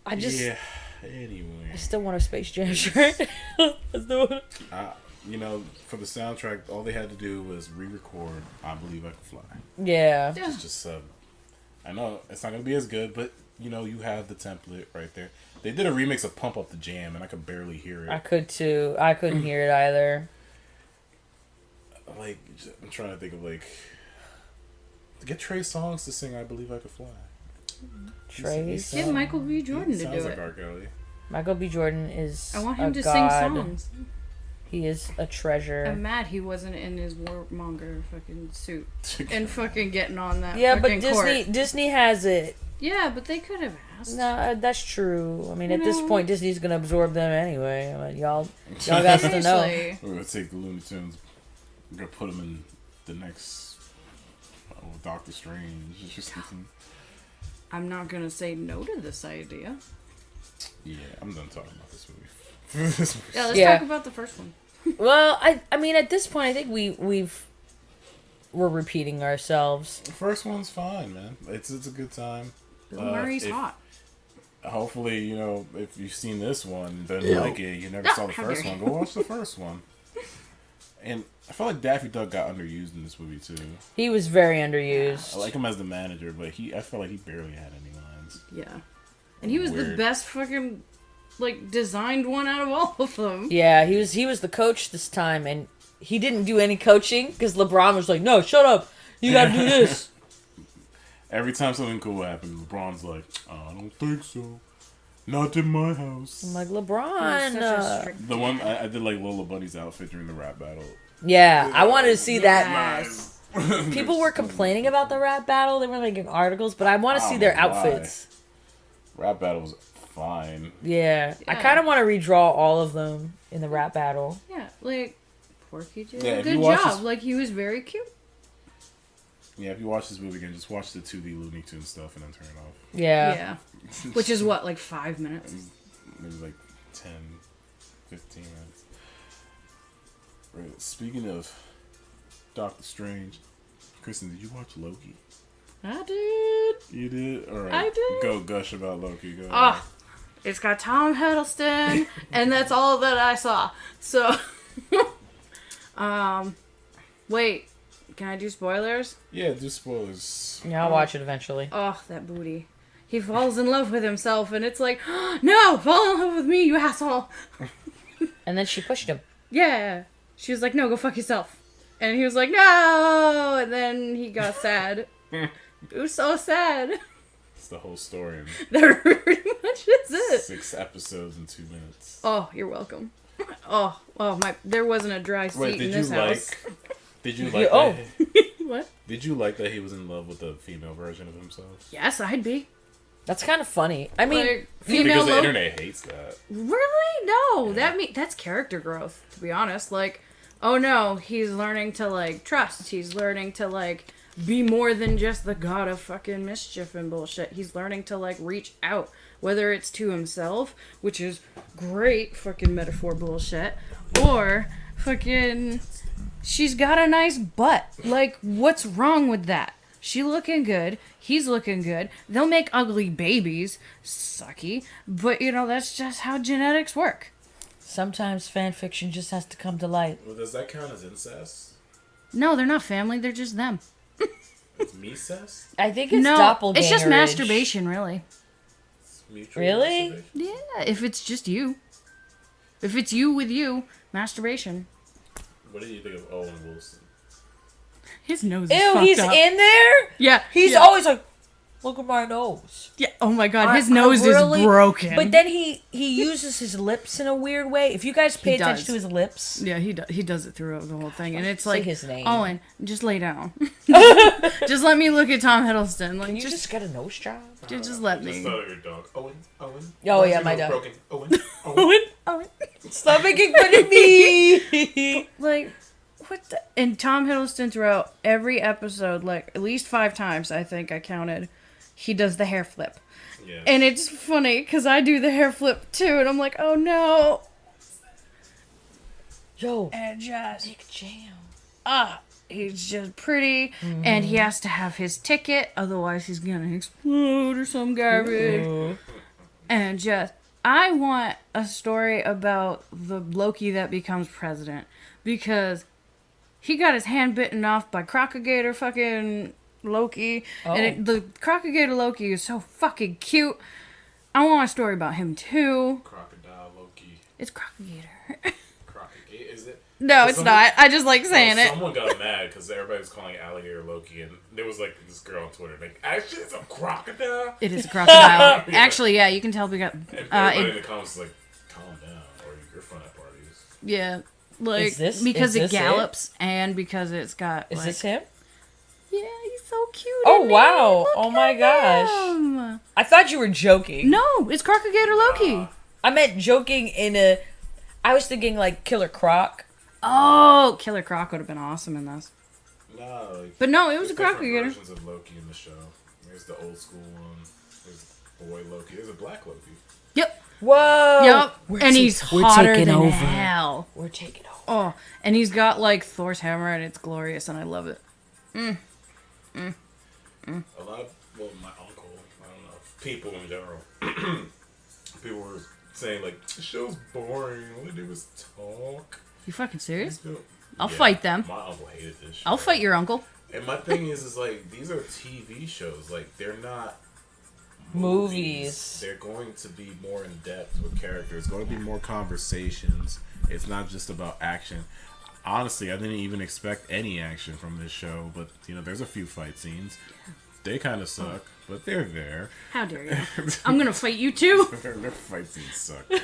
I just. Yeah. Anyway, I still want a Space Jam shirt. Let's do it. you know, for the soundtrack, all they had to do was re-record "I Believe I Can Fly." Yeah. Yeah. It's just I know it's not gonna be as good, but you know, you have the template right there. They did a remix of "Pump Up the Jam," and I could barely hear it. I could too. I couldn't hear it either. Like, I'm trying to think of get Trey Songz to sing "I Believe I Could Fly." Trace. Get Michael B. Jordan to do Sounds like it. R. Kelly. Michael B. Jordan is. I want him a to god. sing songs. He is a treasure. I'm mad he wasn't in his warmonger fucking suit and fucking getting on that. Yeah, but fucking court. Disney has it. Yeah, but they could have asked. No, that's true. I mean, You at this know? point, Disney's gonna absorb them anyway. I mean, y'all got to know. Seriously. We're gonna take the Looney Tunes. We're gonna put them in the next Doctor Strange or something. I'm not gonna say no to this idea. Yeah, I'm done talking about this movie. This movie's- Yeah, let's Yeah. talk about the first one. Well, I mean, at this point, I think we're repeating ourselves. The first one's fine, man. It's a good time. Bill Murray's if- hot. Hopefully, you know, if you've seen this one, then like it, you never No, saw the how first dare one. you. Go watch the first one. And I felt like Daffy Duck got underused in this movie too. He was very underused. I like him as the manager, but I felt like he barely had any lines. Yeah. And he was the Weird. best fucking, designed one out of all of them. Yeah, he was the coach this time, and he didn't do any coaching because LeBron was like, "No, shut up. You gotta do this." Every time something cool happened, LeBron's like, "I don't think so. Not in my house." I'm like, He was LeBron. such a strict The one I did like Lola Bunny's outfit during the rap battle. Yeah, I wanted to see that. Yes. People were complaining about the rap battle. They were making articles, but I want to I see don't their know why. outfits. Rap battle was fine. Yeah, I Yeah. kind of want to redraw all of them in the rap battle. Yeah, Porky did Yeah, a if you good watch job. this- He was very cute. Yeah, if you watch this movie again, just watch the 2D Looney Tunes stuff and then turn it off. Yeah. Yeah. Which is what, 5 minutes? Maybe 10, 15 minutes. Right, speaking of Doctor Strange, Kristen, did you watch Loki? I did. You did? Alright. I did. Go gush about Loki. Go. Ah, it's got Tom Hiddleston, and that's all that I saw. So, wait, can I do spoilers? Yeah, do spoilers. Yeah, I'll watch it eventually. Oh, that booty. He falls in love with himself, and it's like, no, fall in love with me, you asshole. And then she pushed him. Yeah. She was like, no, go fuck yourself. And he was like, no, and then he got sad. It was so sad. It's the whole story in That pretty much is it. 6 episodes in 2 minutes. Oh, you're welcome. Oh, my! There wasn't a dry seat Wait, in did you this house. Did you like oh. that? What? Did you like that he was in love with the female version of himself? Yes, I'd be. That's kind of funny. I mean, Female Because the Loki. internet hates that. Really? No, that's character growth. To be honest, oh no, he's learning to trust. He's learning to be more than just the god of fucking mischief and bullshit. He's learning to reach out, whether it's to himself, which is great fucking metaphor bullshit, or fucking she's got a nice butt. What's wrong with that? She looking good. He's looking good. They'll make ugly babies. Sucky. But, that's just how genetics work. sometimes fan fiction just has to come to light. Well, does that count as incest? No, they're not family. They're just them. It's me-cest? I think it's No, doppelganger. it's just masturbation, really. It's mutual Really? masturbation? Yeah, if it's just you. If it's you with you, masturbation. What do you think of Owen Wilson? His nose is Ew, fucked he's up. in there? Yeah. He's yeah. always like, look at my nose. Yeah. Oh my god, his I nose really- is broken. But then he uses his lips in a weird way. If you guys pay He attention does. to his lips. yeah, he does it throughout the whole thing, and it's Say like, his name. Owen, just lay down. Just let me look at Tom Hiddleston. Like, Can you just get a nose job? just let Just me. thought of your dog. Owen. Oh, Why is yeah, your my nose dog. broken? Owen. Owen. Stop making fun of me. Like, what the? And Tom Hiddleston throughout every episode, like at least 5 times, I think I counted, he does the hair flip. Yeah. And it's funny because I do the hair flip too, and I'm like, oh no. Yo, And just big jam. he's just pretty, and he has to have his ticket, otherwise he's gonna explode or some garbage. And just, I want a story about the Loki that becomes president, because he got his hand bitten off by Crocagator fucking Loki, and the Crocagator Loki is so fucking cute. I want a story about him too. Crocodile Loki. It's Crocagator. Crocodile. Is it? No, it's Someone- not. I just like saying it. Someone got mad because everybody was calling it alligator Loki, and there was like this girl on Twitter like, actually, it's a crocodile. It is a crocodile. Actually, yeah, you can tell because And everybody in the comments is like, calm down, or you're fun at parties. yeah, like Is this- because is it this it? gallops and because it's got. Is like, this him? Yeah, he's so cute. Oh, isn't wow. he? Look Oh, my at gosh. him. I thought you were joking. No, it's Crocagator Loki. I meant joking in a... I was thinking like Killer Croc. Oh, Killer Croc would have been awesome in this. No, like, But no, it was a there's different Crocagator. versions of Loki in the show. There's the old school one. There's boy Loki. There's a black Loki. Yep. Whoa. Yep. And he's we're hotter taking than over. hell. We're taking over. Oh, and he's got like Thor's hammer, and it's glorious, and I love it. A lot of, well, my uncle, I don't know, people in general, people were saying, like, the show's boring. All they do is talk. You fucking serious? So- I'll Yeah, fight them. My uncle hated this show. I'll fight your uncle. And my thing is like, these are TV shows. Like, they're not Movies. They're going to be more in depth with characters. Going to be more conversations. It's not just about action. Honestly, I didn't even expect any action from this show, but you know, there's a few fight scenes. They kind of suck, but they're there. How dare you? I'm gonna fight you too. Their fight scenes suck. Bro.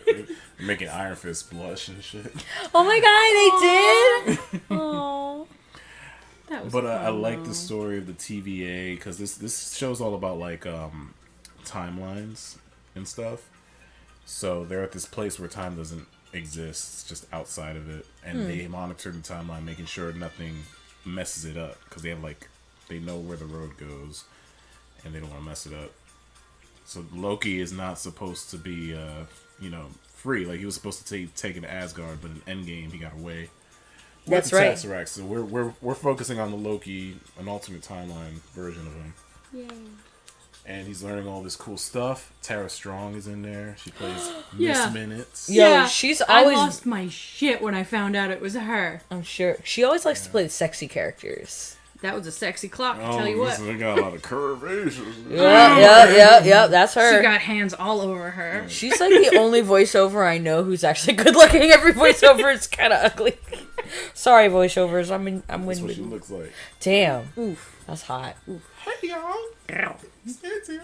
They're making Iron Fist blush and shit. Oh my god, they did! Oh. That was But I fun, like though. the story of the TVA because this show's all about like timelines and stuff. So they're at this place where time doesn't exist; it's just outside of it, and they monitor the timeline, making sure nothing messes it up because they have like they know where the road goes, and they don't want to mess it up. So Loki is not supposed to be free. Like he was supposed to take an Asgard, but in Endgame he got away. That's With the right. Tesseract, so we're focusing on the Loki, an alternate timeline version of him. Yay. And he's learning all this cool stuff. Tara Strong is in there. She plays Yeah. Miss Minutes. Yo, she's always... I lost my shit when I found out it was her. I'm sure. She always likes to play the sexy characters. That was a sexy clock, I Oh, tell you what. listen, they got a lot of curvaceous. Yep, that's her. She got hands all over her. She's like the only voiceover I know who's actually good looking. Every voiceover is kind of ugly. Sorry, voiceovers. I'm That's what she with. looks like. Damn, Oof. that's hot. Hey y'all. It's here.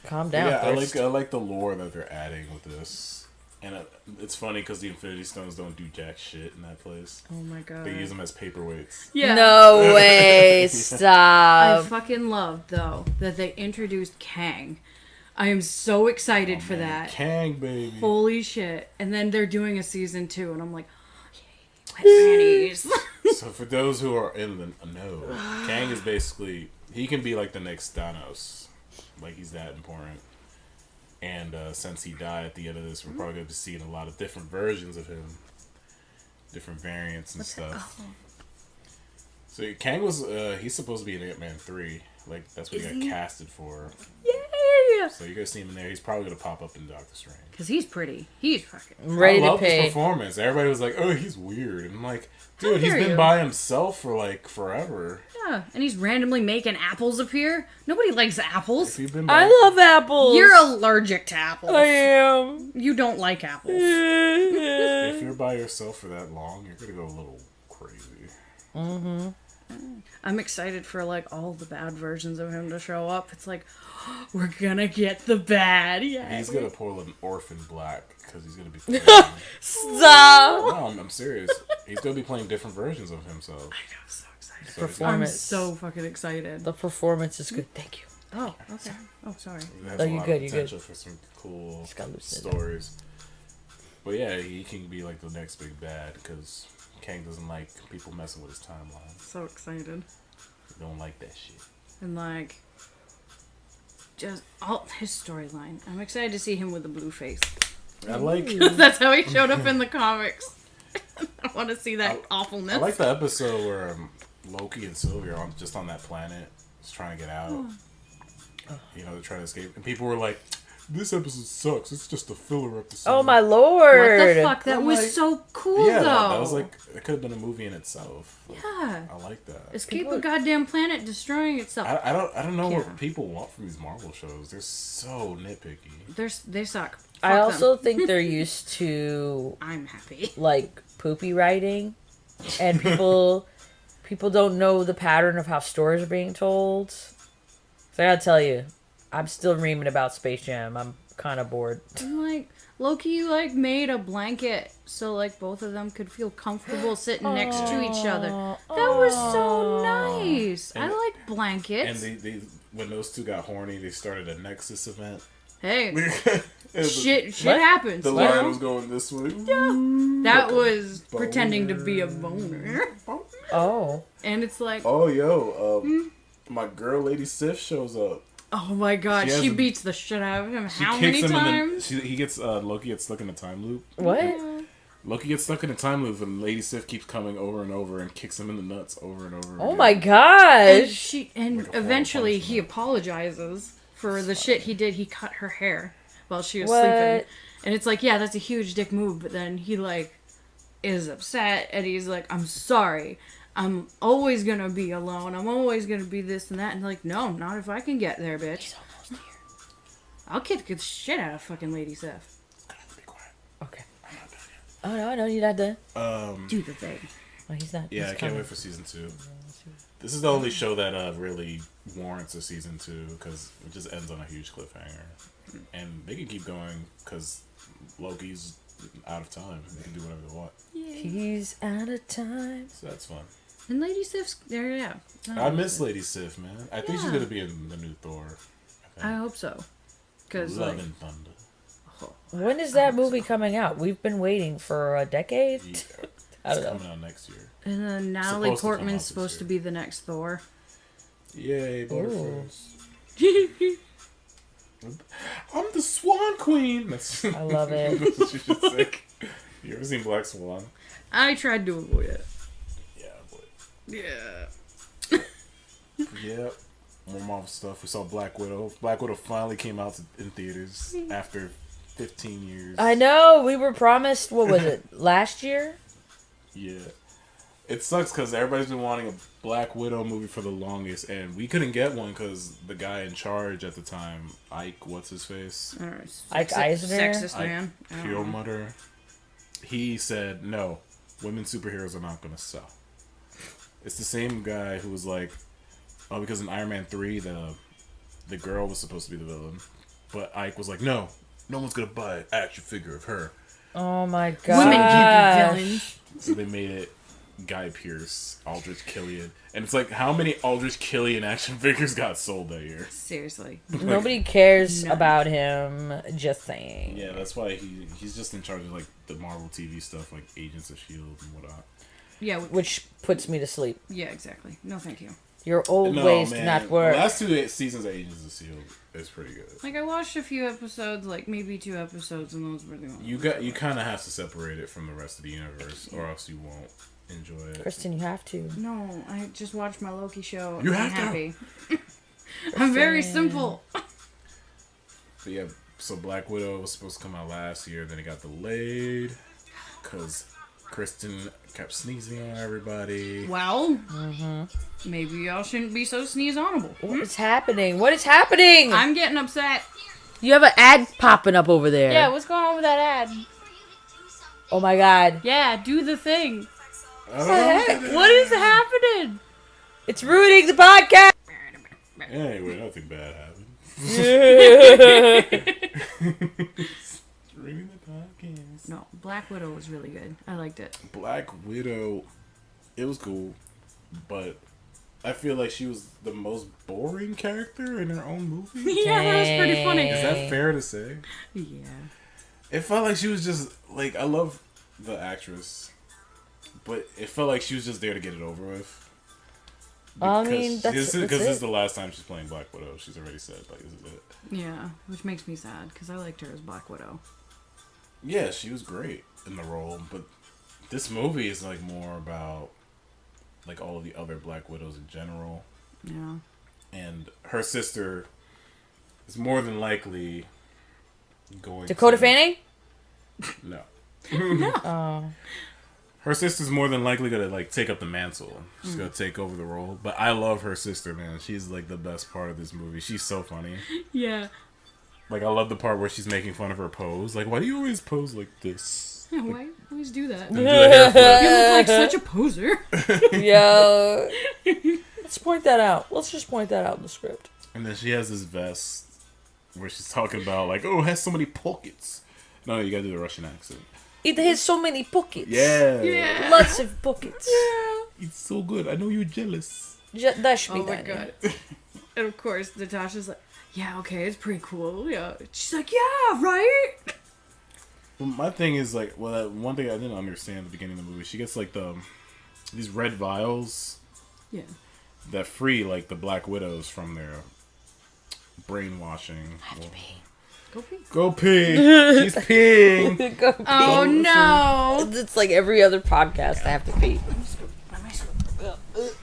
Calm down. Yeah, Thirst. I like the lore that they're adding with this, and it's funny because the Infinity Stones don't do jack shit in that place. Oh my god. They use them as paperweights. Yeah. No way. I Stop. fucking love, though, that they introduced Kang. I am so excited Oh, for man. that. Kang, baby. Holy shit. And then they're doing a season 2, and I'm like, wet panties. So for those who are in the know, Kang is basically, he can be like the next Thanos. Like he's that important. And since he died at the end of this, we're probably going to be seeing a lot of different versions of him. Different variants and stuff. So Kang was, he's supposed to be in Ant-Man 3. Like that's what he got casted for. Yeah. So you're going to see him in there. He's probably going to pop up in Doctor Strange. Because he's pretty. He's fucking... I'm ready I to love his pay. performance. Everybody was like, "Oh, he's weird," and I'm like, "Dude, he's dare been you. by himself for like forever." Yeah. And he's randomly making apples appear. Nobody likes apples. If you've been by, I love apples. You're allergic to apples. I am. You don't like apples. if you're by yourself for that long, you're gonna go a little crazy. Mm-hmm. I'm excited for like all the bad versions of him to show up. It's like, we're gonna get the bad. Yeah. He's gonna pull an Orphan Black because he's gonna be playing. Stop. No, I'm serious. He's gonna be playing different versions of himself. I know, so excited. So I'm Performance. so fucking excited. The performance is good. Thank you. Oh, okay. Oh, sorry. it has Oh, a you're lot good, of you're potential for some cool Just gotta loosen it up. stories. But yeah, he can be like the next big bad because Kang doesn't like people messing with his timeline. So excited. He don't like that shit. And like, just all his storyline. I'm excited to see him with a blue face. I like. That's how he showed up in the comics. I want to see that awfulness. I like the episode where Loki and Sylvie are just on that planet, just trying to get out. You know, they're trying to escape, and people were like, "This episode sucks. It's just a filler episode." Oh my lord! What the fuck? That I'm was like- so cool, Yeah, though. that was like it could have been a movie in itself. Yeah. I like that. Escape a goddamn planet destroying itself. I don't know Yeah. what people want from these Marvel shows. They're so nitpicky. They suck. I Fuck also them. think they're used to I'm happy. like poopy writing, and people don't know the pattern of how stories are being told. So I gotta tell you, I'm still reaming about Space Jam. I'm kind of bored. And like Loki like made a blanket so like both of them could feel comfortable sitting next to each other. That was so nice. I like blankets. And they when those two got horny, they started a Nexus event. Hey, And shit What? happens. The you line know? was going this way. That was pretending to be a boner. Oh, And it's like, Oh yo, my girl Lady Sif shows up. oh my god, She has she a- beats the shit out of him. She How kicks many him times? he gets Loki gets stuck in a time loop. what? Loki gets stuck in a time loop, and Lady Sif keeps coming over and over and kicks him in the nuts over and over. Oh again. my And gosh! Like a horrible eventually he punishment. apologizes for the shit he did. He cut her hair while she was What? sleeping. And it's like, yeah, that's a huge dick move, but then he like is upset and he's like, I'm sorry. I'm always gonna be alone. I'm always gonna be this and that. And like, no, not if I can get there, bitch. He's almost here. I'll kick the shit out of fucking Lady Sif. Be quiet. Okay. I'm not done Oh no, I know you're not done. yet. Do the thing. Oh, he's not. Yeah, he's I can't coming. wait for season 2. This is the only show that really warrants a season 2 because it just ends on a huge cliffhanger, and they can keep going because Loki's out of time. They can do whatever they want, He's out of time. so that's fun. And Lady Sif's there, yeah. I miss Lady Sif, man. I think she's Yeah. gonna be in the new Thor. I hope so. Because Love like, and Thunder. When is that movie coming out? We've been waiting for a decade. Yeah, I it's don't know. coming out next year. and then Natalie Supposed to come out Portman's this supposed to year. be the next Thor. Yay, Ooh. Butterflies. I'm the Swan Queen. That's I love it. That's what you should say. You ever seen Black Swan? I tried to avoid it. Yeah, boy. Yeah. Yep. More Marvel stuff. We saw Black Widow. Black Widow finally came out in theaters after 15 years. I know. We were promised. What was it? Last year? Yeah. It sucks because everybody's been wanting a Black Widow movie for the longest, and we couldn't get one because the guy in charge at the time, Ike, what's his face? Ike Eisner? Sexist Ike man. I don't know. Perlmutter. He said, no, women superheroes are not going to sell. It's the same guy who was like, oh, because in Iron Man 3, the girl was supposed to be the villain. But Ike was like, no one's going to buy an action figure of her. Oh my god. Women can't be villains. So they made it Guy Pearce, Aldrich Killian. And it's like, how many Aldrich Killian action figures got sold that year? Seriously. Nobody cares None. about him. Just saying. Yeah, that's why he's just in charge of like the Marvel TV stuff, like Agents of S.H.I.E.L.D. and whatnot. Yeah. Which puts me to sleep. Yeah, exactly. No, thank you. Your old ways do not work. The last 2 seasons of Agents of S.H.I.E.L.D. is pretty good. Like, I watched a few episodes, like maybe 2 episodes, and those were the only. You kind of have to separate it from the rest of the universe, or else you won't enjoy it. Kristen, you have to. No, I just watched my Loki show. You I'm have to. happy. I'm very simple. But yeah, so Black Widow was supposed to come out last year, then it got delayed because Kristen kept sneezing on everybody. Well, maybe y'all shouldn't be so sneeze-onable. What is happening? What is happening? I'm getting upset. You have an ad popping up over there. Yeah, what's going on with that ad? Oh my god. Yeah, do the thing. What is happening? It's ruining the podcast. Anyway, nothing bad happened. Ruining the podcast. No, Black Widow was really good. I liked it. Black Widow, it was cool, but I feel like she was the most boring character in her own movie. Yeah, that was pretty funny. Is that fair to say? Yeah. It felt like she was just, like, I love the actress, but it felt like she was just there to get it over with. I mean, that's this it. is the last time she's playing Black Widow. She's already said, like, this is it. Yeah, which makes me sad, because I liked her as Black Widow. Yeah, she was great in the role, but this movie is, like, more about, like, all of the other Black Widows in general. Yeah. And her sister is more than likely going Dakota to... Fanning? No. Oh. Her sister's more than likely gonna, like, take up the mantle. She's gonna take over the role. But I love her sister, man. She's, like, the best part of this movie. She's so funny. Yeah. Like, I love the part where she's making fun of her pose. Like, why do you always pose like this? Yeah, why always do that? And do the hair flip. You look like such a poser. Yo. Let's point that out. Let's just point that out in the script. And then she has this vest where she's talking about, like, oh, it has so many pockets. No, you gotta do the Russian accent. It has so many pockets. Yeah. Yeah. Lots of pockets. Yeah. It's so good. I know you're jealous. That should be Oh my done. god. And of course, Natasha's like, yeah, okay, it's pretty cool. Yeah. She's like, yeah, right? Well, my thing is, like, well, that one thing I didn't understand at the beginning of the movie, she gets, like, these red vials Yeah. that free, like, the Black Widows from their brainwashing. I have to pee. Go pee. Go pee. She's peeing. Go pee. Oh no. It's like every other podcast I have to pee.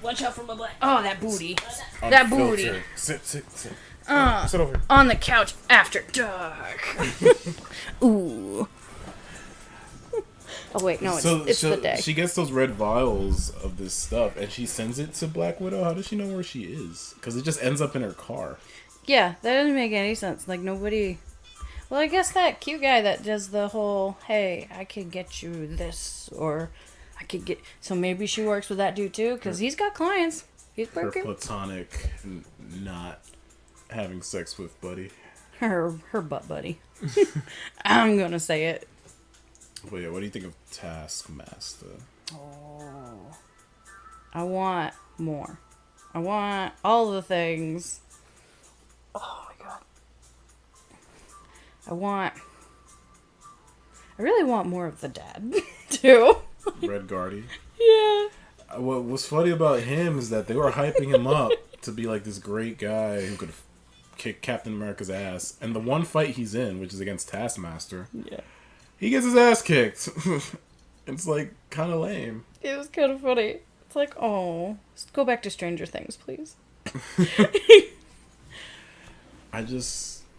Watch out for my black. Oh, that booty. That booty. Unfiltered. Sit. Sit over here. On the couch after dark. Ooh. Oh wait, no, it's the day. She gets those red vials of this stuff, and she sends it to Black Widow. How does she know where she is? Because it just ends up in her car. Yeah, that doesn't make any sense. Like, nobody... Well, I guess that cute guy that does the whole, hey, I could get you this, or I could get... So maybe she works with that dude, too, because he's got clients. He's Her working. platonic, not having sex with buddy. Her butt buddy. I'm gonna say it. But yeah, what do you think of Taskmaster? Oh. I want more. I want all the things. Oh my god. I really want more of the dad, too. Red Guardy. Yeah. What was funny about him is that they were hyping him up to be like this great guy who could kick Captain America's ass. And the one fight he's in, which is against Taskmaster, Yeah. he gets his ass kicked. It's like kind of lame. It was kind of funny. It's like, oh, let's go back to Stranger Things, please.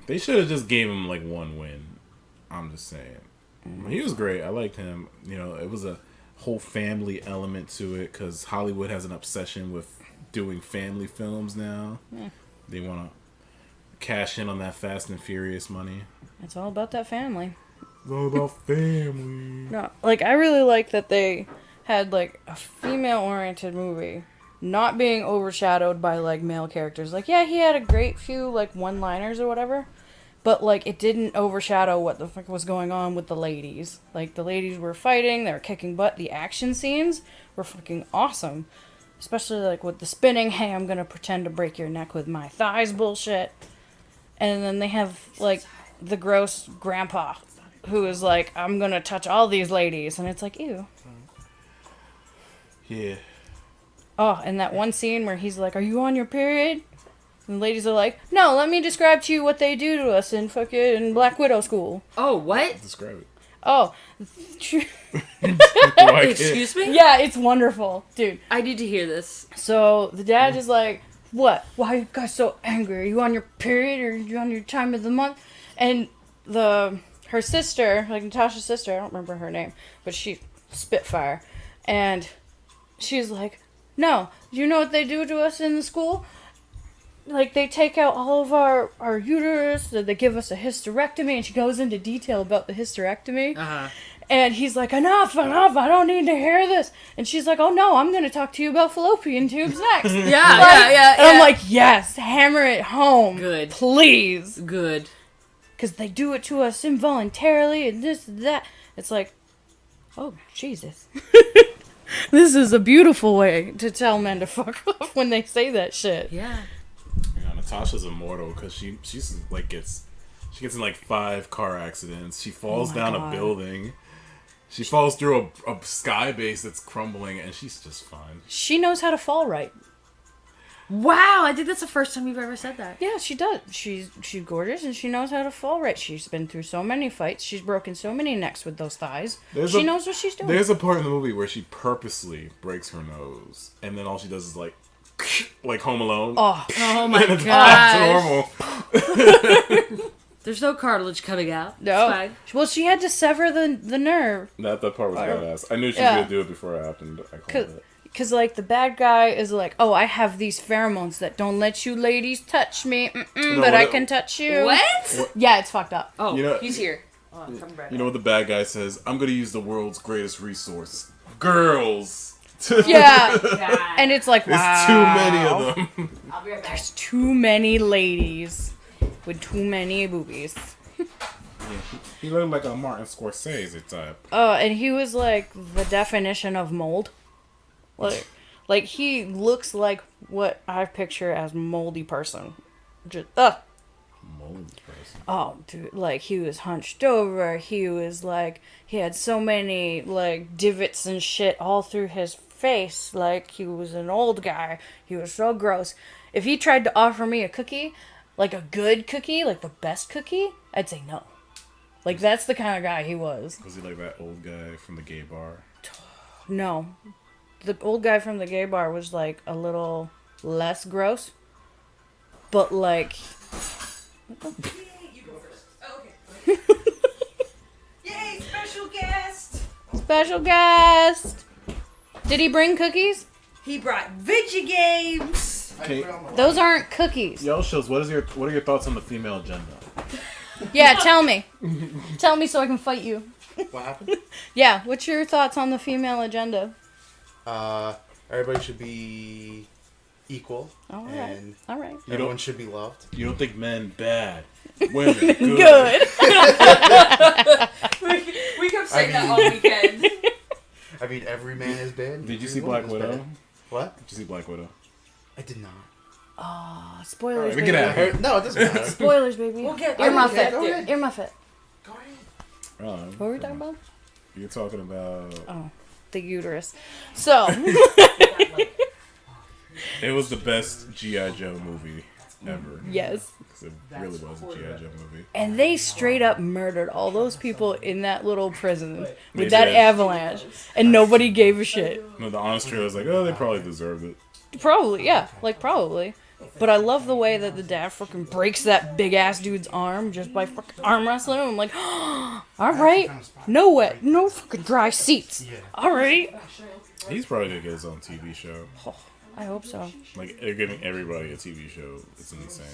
They should have just gave him like one win. I'm just saying. He was great. I liked him. You know, it was a whole family element to it because Hollywood has an obsession with doing family films now. Yeah. They want to cash in on that Fast and Furious money. It's all about that family. It's all about family. No, like, I really like that they had, like, a female-oriented movie not being overshadowed by, like, male characters. Like, yeah, he had a great few, like, one-liners or whatever, but, like, it didn't overshadow what the fuck was going on with the ladies. Like, the ladies were fighting, they were kicking butt, the action scenes were fucking awesome. Especially, like, with the spinning, hey, I'm gonna pretend to break your neck with my thighs bullshit. And then they have, like, the gross grandpa who is like, I'm gonna touch all these ladies. And it's like, ew. Yeah. Oh, and that one scene where he's like, are you on your period? And the ladies are like, no, let me describe to you what they do to us in fucking Black Widow school. Oh, what? Describe it. Oh. Excuse me? Yeah, it's wonderful. Dude. I need to hear this. So the dad is like, what? Why are you guys so angry? Are you on your period or are you on your time of the month? And her sister, like Natasha's sister, I don't remember her name, but she Spitfire. And she's like, no, do you know what they do to us in the school? Like, they take out all of our uterus, they give us a hysterectomy, and she goes into detail about the hysterectomy. Uh-huh. And he's like, enough, I don't need to hear this. And she's like, oh no, I'm going to talk to you about fallopian tubes next. Yeah. And I'm like, yes, hammer it home. Good. Please. Good. Because they do it to us involuntarily and this and that. It's like, oh, Jesus. This is a beautiful way to tell men to fuck off when they say that shit. Yeah. Natasha's immortal because she's like gets in like 5 car accidents. She falls down God. a building. She falls through a sky base that's crumbling, and she's just fine. She knows how to fall right. Wow, I think that's the first time you've ever said that. Yeah, she does. She's gorgeous and she knows how to fall right. She's been through so many fights. She's broken so many necks with those thighs. She knows what she's doing. There's a part in the movie where she purposely breaks her nose, and then all she does is like Home Alone. Oh my and it's god. back to normal. There's no cartilage coming out. No. It's fine. Well, she had to sever the nerve. That part was badass. I knew she was gonna do it before it happened. I called it. Because, like, the bad guy is like, oh, I have these pheromones that don't let you ladies touch me, but I can touch you. What? Yeah, it's fucked up. Oh, You know- he's here. Oh, come back. You know what the bad guy says? I'm gonna use the world's greatest resource, girls. Yeah. God. And it's like, There's wow. too many of them. I'll be right back. There's too many ladies with too many boobies. He looked like a Martin Scorsese type. And he was like the definition of mold. Like he looks like what I picture as moldy person. Just Moldy person. oh dude, like he was hunched over. He was like he had so many like divots and shit all through his face. Like he was an old guy. He was so gross. If he tried to offer me a cookie, like a good cookie, like the best cookie, I'd say no. Like that's the kind of guy he was. Was he like that old guy from the gay bar? No. The old guy from the gay bar was like a little less gross. But like You go first. Oh, okay. Yay, special guest! special guest. Did he bring cookies? He brought video games! Okay. Those aren't cookies. Yo, Shills, what are your thoughts on the female agenda? Yeah, tell me. Tell me so I can fight you. What happened? Yeah, what's your thoughts on the female agenda? Everybody should be equal. All right. And All right. everyone should be loved. You don't think men bad, women good? Good. We kept saying that all weekend. I mean, every man is bad. Did you see every woman Black is Widow? bad. What? Did you see Black Widow? I did not. Spoilers, Alright, baby. get out I of here. heard, no, it doesn't matter. Spoilers, baby. We'll get Ear there. muff Okay, it. go ahead. Ear muff it. Go ahead. Oh, What were we talking about? You're talking about. Oh, the uterus. So, It was the best G.I. Joe movie ever. yes. 'Cause it really was a G.I. Joe movie. And they straight up murdered all those people in that little prison They with that did. avalanche. And nobody gave a shit. No, the honest truth was like, oh, they probably deserved it. Probably, yeah. Like, probably. But I love the way that the dad fucking breaks that big ass dude's arm just by fucking arm wrestling him. I'm like, alright. No wet. No fucking dry seats. Alright. He's probably gonna get his own TV show. I hope so. Like, they're giving everybody a TV show. It's insane.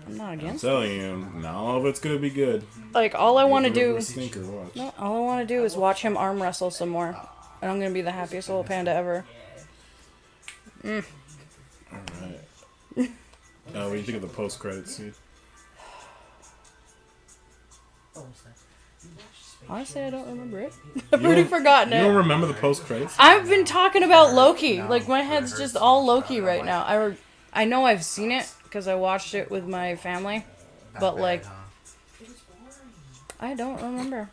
I'm not I'm against telling you, not all of it's gonna be good. Like, all I want to do... Stinker, watch. No, all I want to do is watch him arm wrestle some more. And I'm going to be the happiest little panda ever. Alright. What do you think of the post-credits scene? Honestly, I don't remember it. I've already forgotten You don't it. remember the post-credits? I've been talking about Loki. Like, my head's just all Loki right now. I know I've seen it because I watched it with my family. But, like, I don't remember.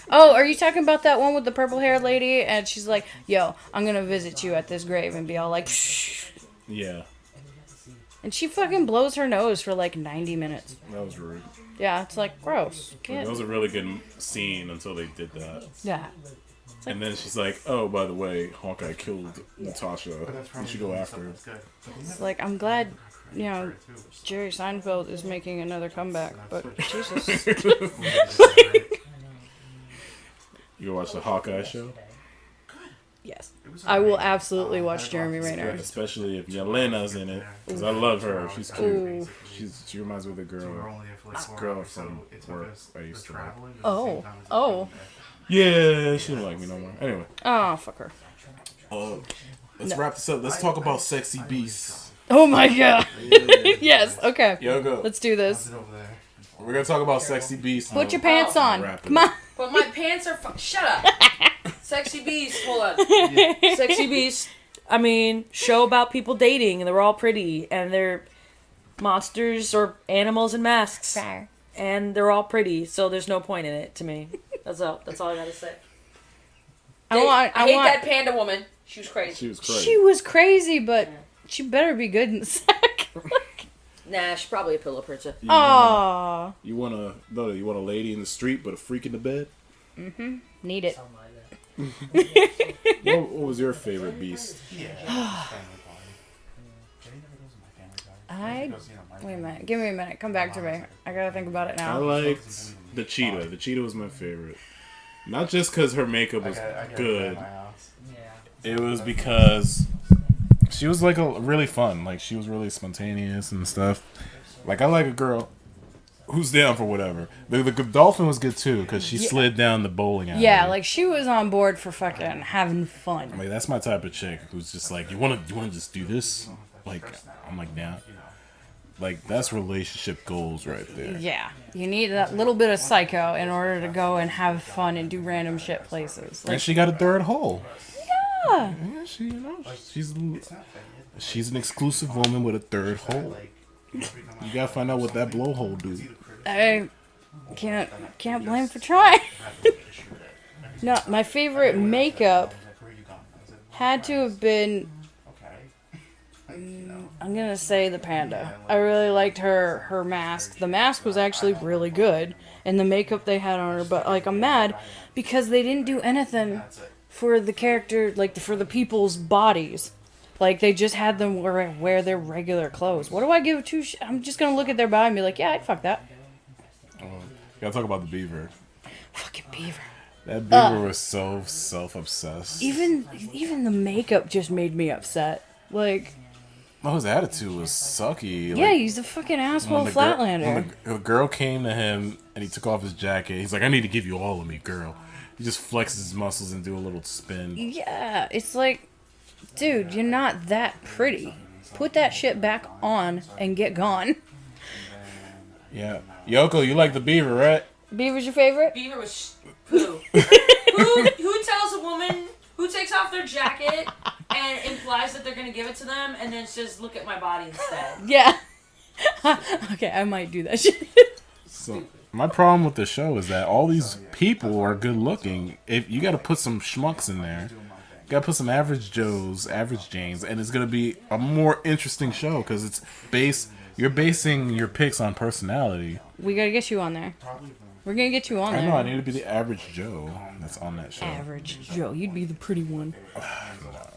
Oh, are you talking about that one with the purple-haired lady? And she's like, yo, I'm going to visit you at this grave and be all like, psh. Yeah, And she fucking blows her nose for like 90 minutes. that was rude. Yeah, it's like, gross. It was a really good scene until they did that. Yeah. And then she's like, oh, by the way, Hawkeye killed Natasha. You should go after her. It's like, I'm glad, you know, Jerry Seinfeld is making another comeback, but Jesus. You go watch the Hawkeye show? Yes. I will absolutely watch Jeremy Renner. Especially if Yelena's in it. Because I love her. She's cute. Ooh. She reminds me of the girl from work I used to work. Oh. Yeah, she don't like me no more. Anyway, Oh, fuck her. let's wrap this up. Let's talk about sexy beasts. Oh my god. Yes, okay. Yoko, Let's do this. we're gonna talk about sexy beasts. Put your now. pants on. Wrap it Come up. on. But my pants are shut up. Sexy Beast, hold on. Sexy Beast. I mean, show about people dating and they're all pretty and they're monsters or animals in masks. And they're all pretty, so there's no point in it to me. That's all I gotta say. I hate that panda woman. She was crazy. She was crazy. She was crazy, but she better be good in the sack. Nah, she's probably a pillow princess. Aww. You want a lady in the street, but a freak in the bed? Need it. What was your favorite beast? Wait a minute. Give me a minute. Come back to me. I gotta think about it I now. liked the cheetah. The cheetah was my favorite. Not just because her makeup was good. It was because she was like really fun. Like she was really spontaneous and stuff. Like I like a girl who's down for whatever. The dolphin was good too because she slid down the bowling alley. Yeah, like she was on board for fucking having fun. Like that's my type of chick who's just like you want to just do this. Like I'm like down. Like that's relationship goals right there. Yeah, you need that little bit of psycho in order to go and have fun and do random shit places. And she got a third hole. Yeah. Yeah, she's an exclusive woman with a third hole. You gotta find out what that blowhole do. I can't blame for trying. No, my favorite makeup had to have been. I'm gonna say the panda. I really liked her mask. The mask was actually really good, and the makeup they had on her. But like, I'm mad because they didn't do anything for the character, like for the people's bodies. Like they just had them wear their regular clothes. What do I give two? I'm just gonna look at their body and be like, yeah, I'd fuck that. Gotta talk about the beaver. Fucking beaver. That beaver was so self-obsessed. Even the makeup just made me upset. Like. Oh, his attitude was sucky. Like, Yeah, he's a fucking asshole when flatlander. the girl came to him and he took off his jacket, he's like, I need to give you all of me, girl. He just flexes his muscles and do a little spin. Yeah, it's like, dude, you're not that pretty. Put that shit back on and get gone. Yeah. Yoko, you like the beaver, right? Beaver's your favorite? Beaver was poo. who tells a woman who takes off their jacket and implies that they're gonna give it to them and then says, look at my body instead? Yeah. Okay, I might do that shit. So my problem with the show is that all these people are good looking. If you got to put some schmucks in there, you got to put some average Joes, average Janes, and it's gonna be a more interesting show because you're basing your picks on personality. We gotta get you on there. We're gonna get you on I there. know I need to be the average Joe that's on that show. Average Joe, you'd be the pretty one.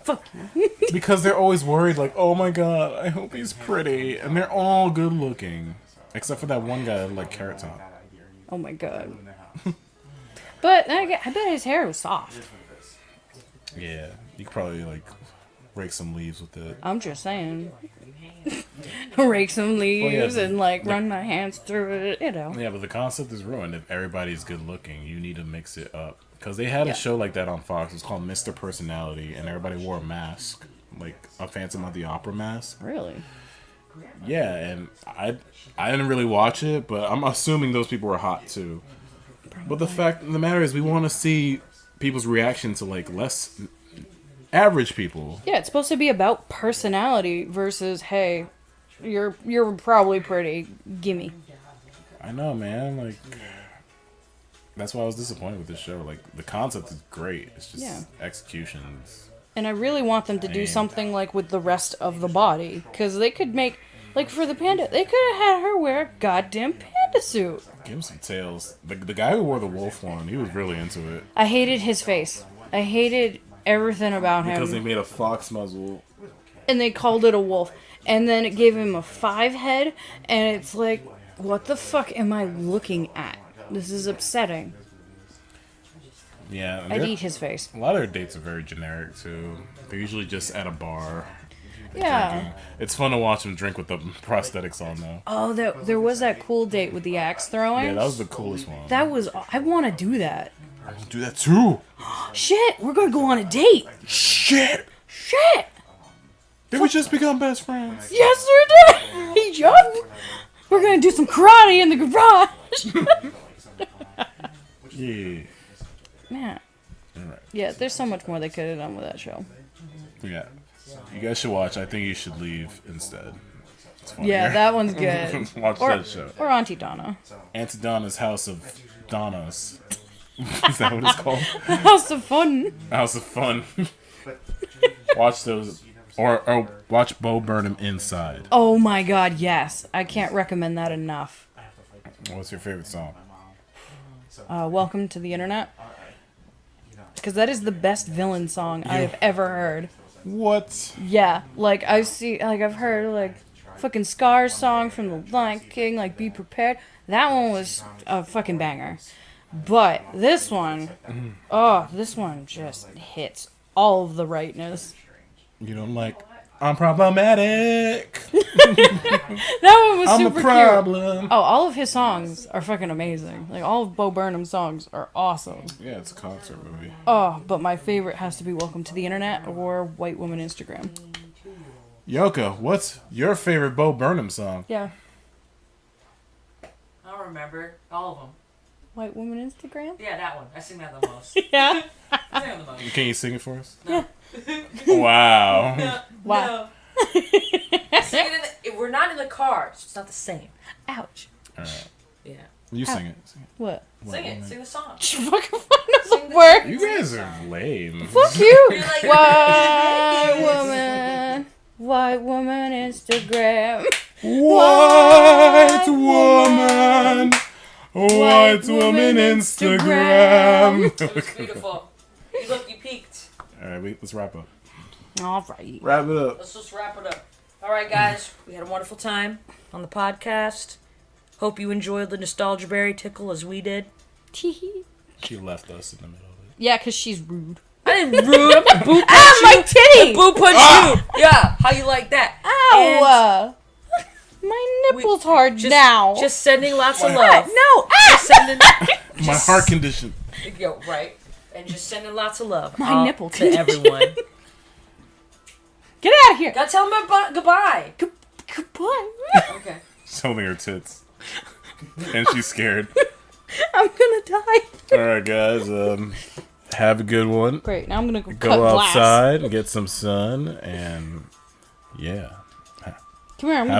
Fuck you. Because they're always worried, like, oh my god, I hope he's pretty, and they're all good looking, except for that one guy that like Carrot Top. Oh my god. But I bet his hair was soft. Yeah, you could probably like rake some leaves with it. I'm just saying. Rake some leaves and like run my hands through it, you know. Yeah, but the concept is ruined if everybody's good looking. You need to mix it up. Because they had a show like that on Fox. It was called Mr. Personality, and everybody wore a mask. Like a Phantom of the Opera mask. Really? Yeah, and I didn't really watch it, but I'm assuming those people were hot too. But the fact of the matter is we want to see people's reaction to like less average people. Yeah, it's supposed to be about personality versus, hey, you're probably pretty. Gimme. I know, man. Like, that's why I was disappointed with this show. Like, the concept is great. It's just executions. And I really want them to do something like with the rest of the body, because they could make, like for the panda, they could have had her wear a goddamn panda suit. Give him some tails. The guy who wore the wolf one, he was really into it. I hated his face. I hated everything about him. Because they made a fox muzzle. And they called it a wolf. And then it gave him a 5 head, and it's like, what the fuck am I looking at? This is upsetting. Yeah. I'd eat his face. A lot of their dates are very generic, too. They're usually just at a bar. Yeah. Drinking. It's fun to watch them drink with the prosthetics on, though. Oh, there was that cool date with the axe throwing. Yeah, that was the coolest one. That was, I want to do that. I'll do that too. Shit, we're gonna go on a date. Shit. Shit. Did we just become best friends? Yes, we did. Yup. We're gonna do some karate in the garage. Yeah. Man. Alright. Yeah, there's so much more they could have done with that show. Yeah. You guys should watch. I think you should leave instead. It's funnier. Yeah, that one's good. Watch Or, that show. or Auntie Donna. Auntie Donna's House of Donnas. Is that what it's called? House of Fun. House of Fun. Watch those. Or watch Bo Burnham Inside. Oh my god, yes. I can't recommend that enough. What's your favorite song? Welcome to the Internet. Because that is the best villain song I have ever heard. What? Yeah, like I've heard like fucking Scar's song from The Lion King, like Be Prepared. That one was a fucking banger. But this one, this one just hits all of the rightness. You don't like I'm problematic. That one was I'm super a problem. cute. Oh, all of his songs are fucking amazing. Like all of Bo Burnham's songs are awesome. Yeah, it's a concert movie. Oh, but my favorite has to be Welcome to the Internet or White Woman Instagram. Yoko, what's your favorite Bo Burnham song? Yeah. I don't remember all of them. White Woman Instagram? Yeah, that one. I sing that the most. Yeah. I sing that the most. Can you sing it for us? Yeah. Wow. Wow. I sing it we're not in the car, so it's not the same. Ouch. Alright. Yeah. You sing it. Sing it. What? Sing it. Sing the song. You fucking find Sing the the- word. You guys are lame. Fuck you. You're like- White woman. White woman Instagram. White woman. White woman Instagram. It was beautiful. You peaked. Alright, let's wrap up. Alright. Wrap it up. Let's just wrap it up. All right, guys. We had a wonderful time on the podcast. Hope you enjoyed the nostalgia berry tickle as we did. She left us in the middle of it. Yeah, because she's rude. I didn't rude. I'm gonna boo punch Ah, you. my titty! Boo punch you. Yeah. How you like that? Ow! My nipple's hard now. Just sending lots of love. No! Just sending. My heart condition. Yo, right. And just sending lots of love. My nipple to condition. everyone. Get out of here! Gotta tell them goodbye. Goodbye. Okay. She's holding her tits. And she's scared. I'm gonna die. Alright, guys. Have a good one. Great, now I'm gonna go cut Go glass. outside and get some sun. And yeah. Come here, I'm gonna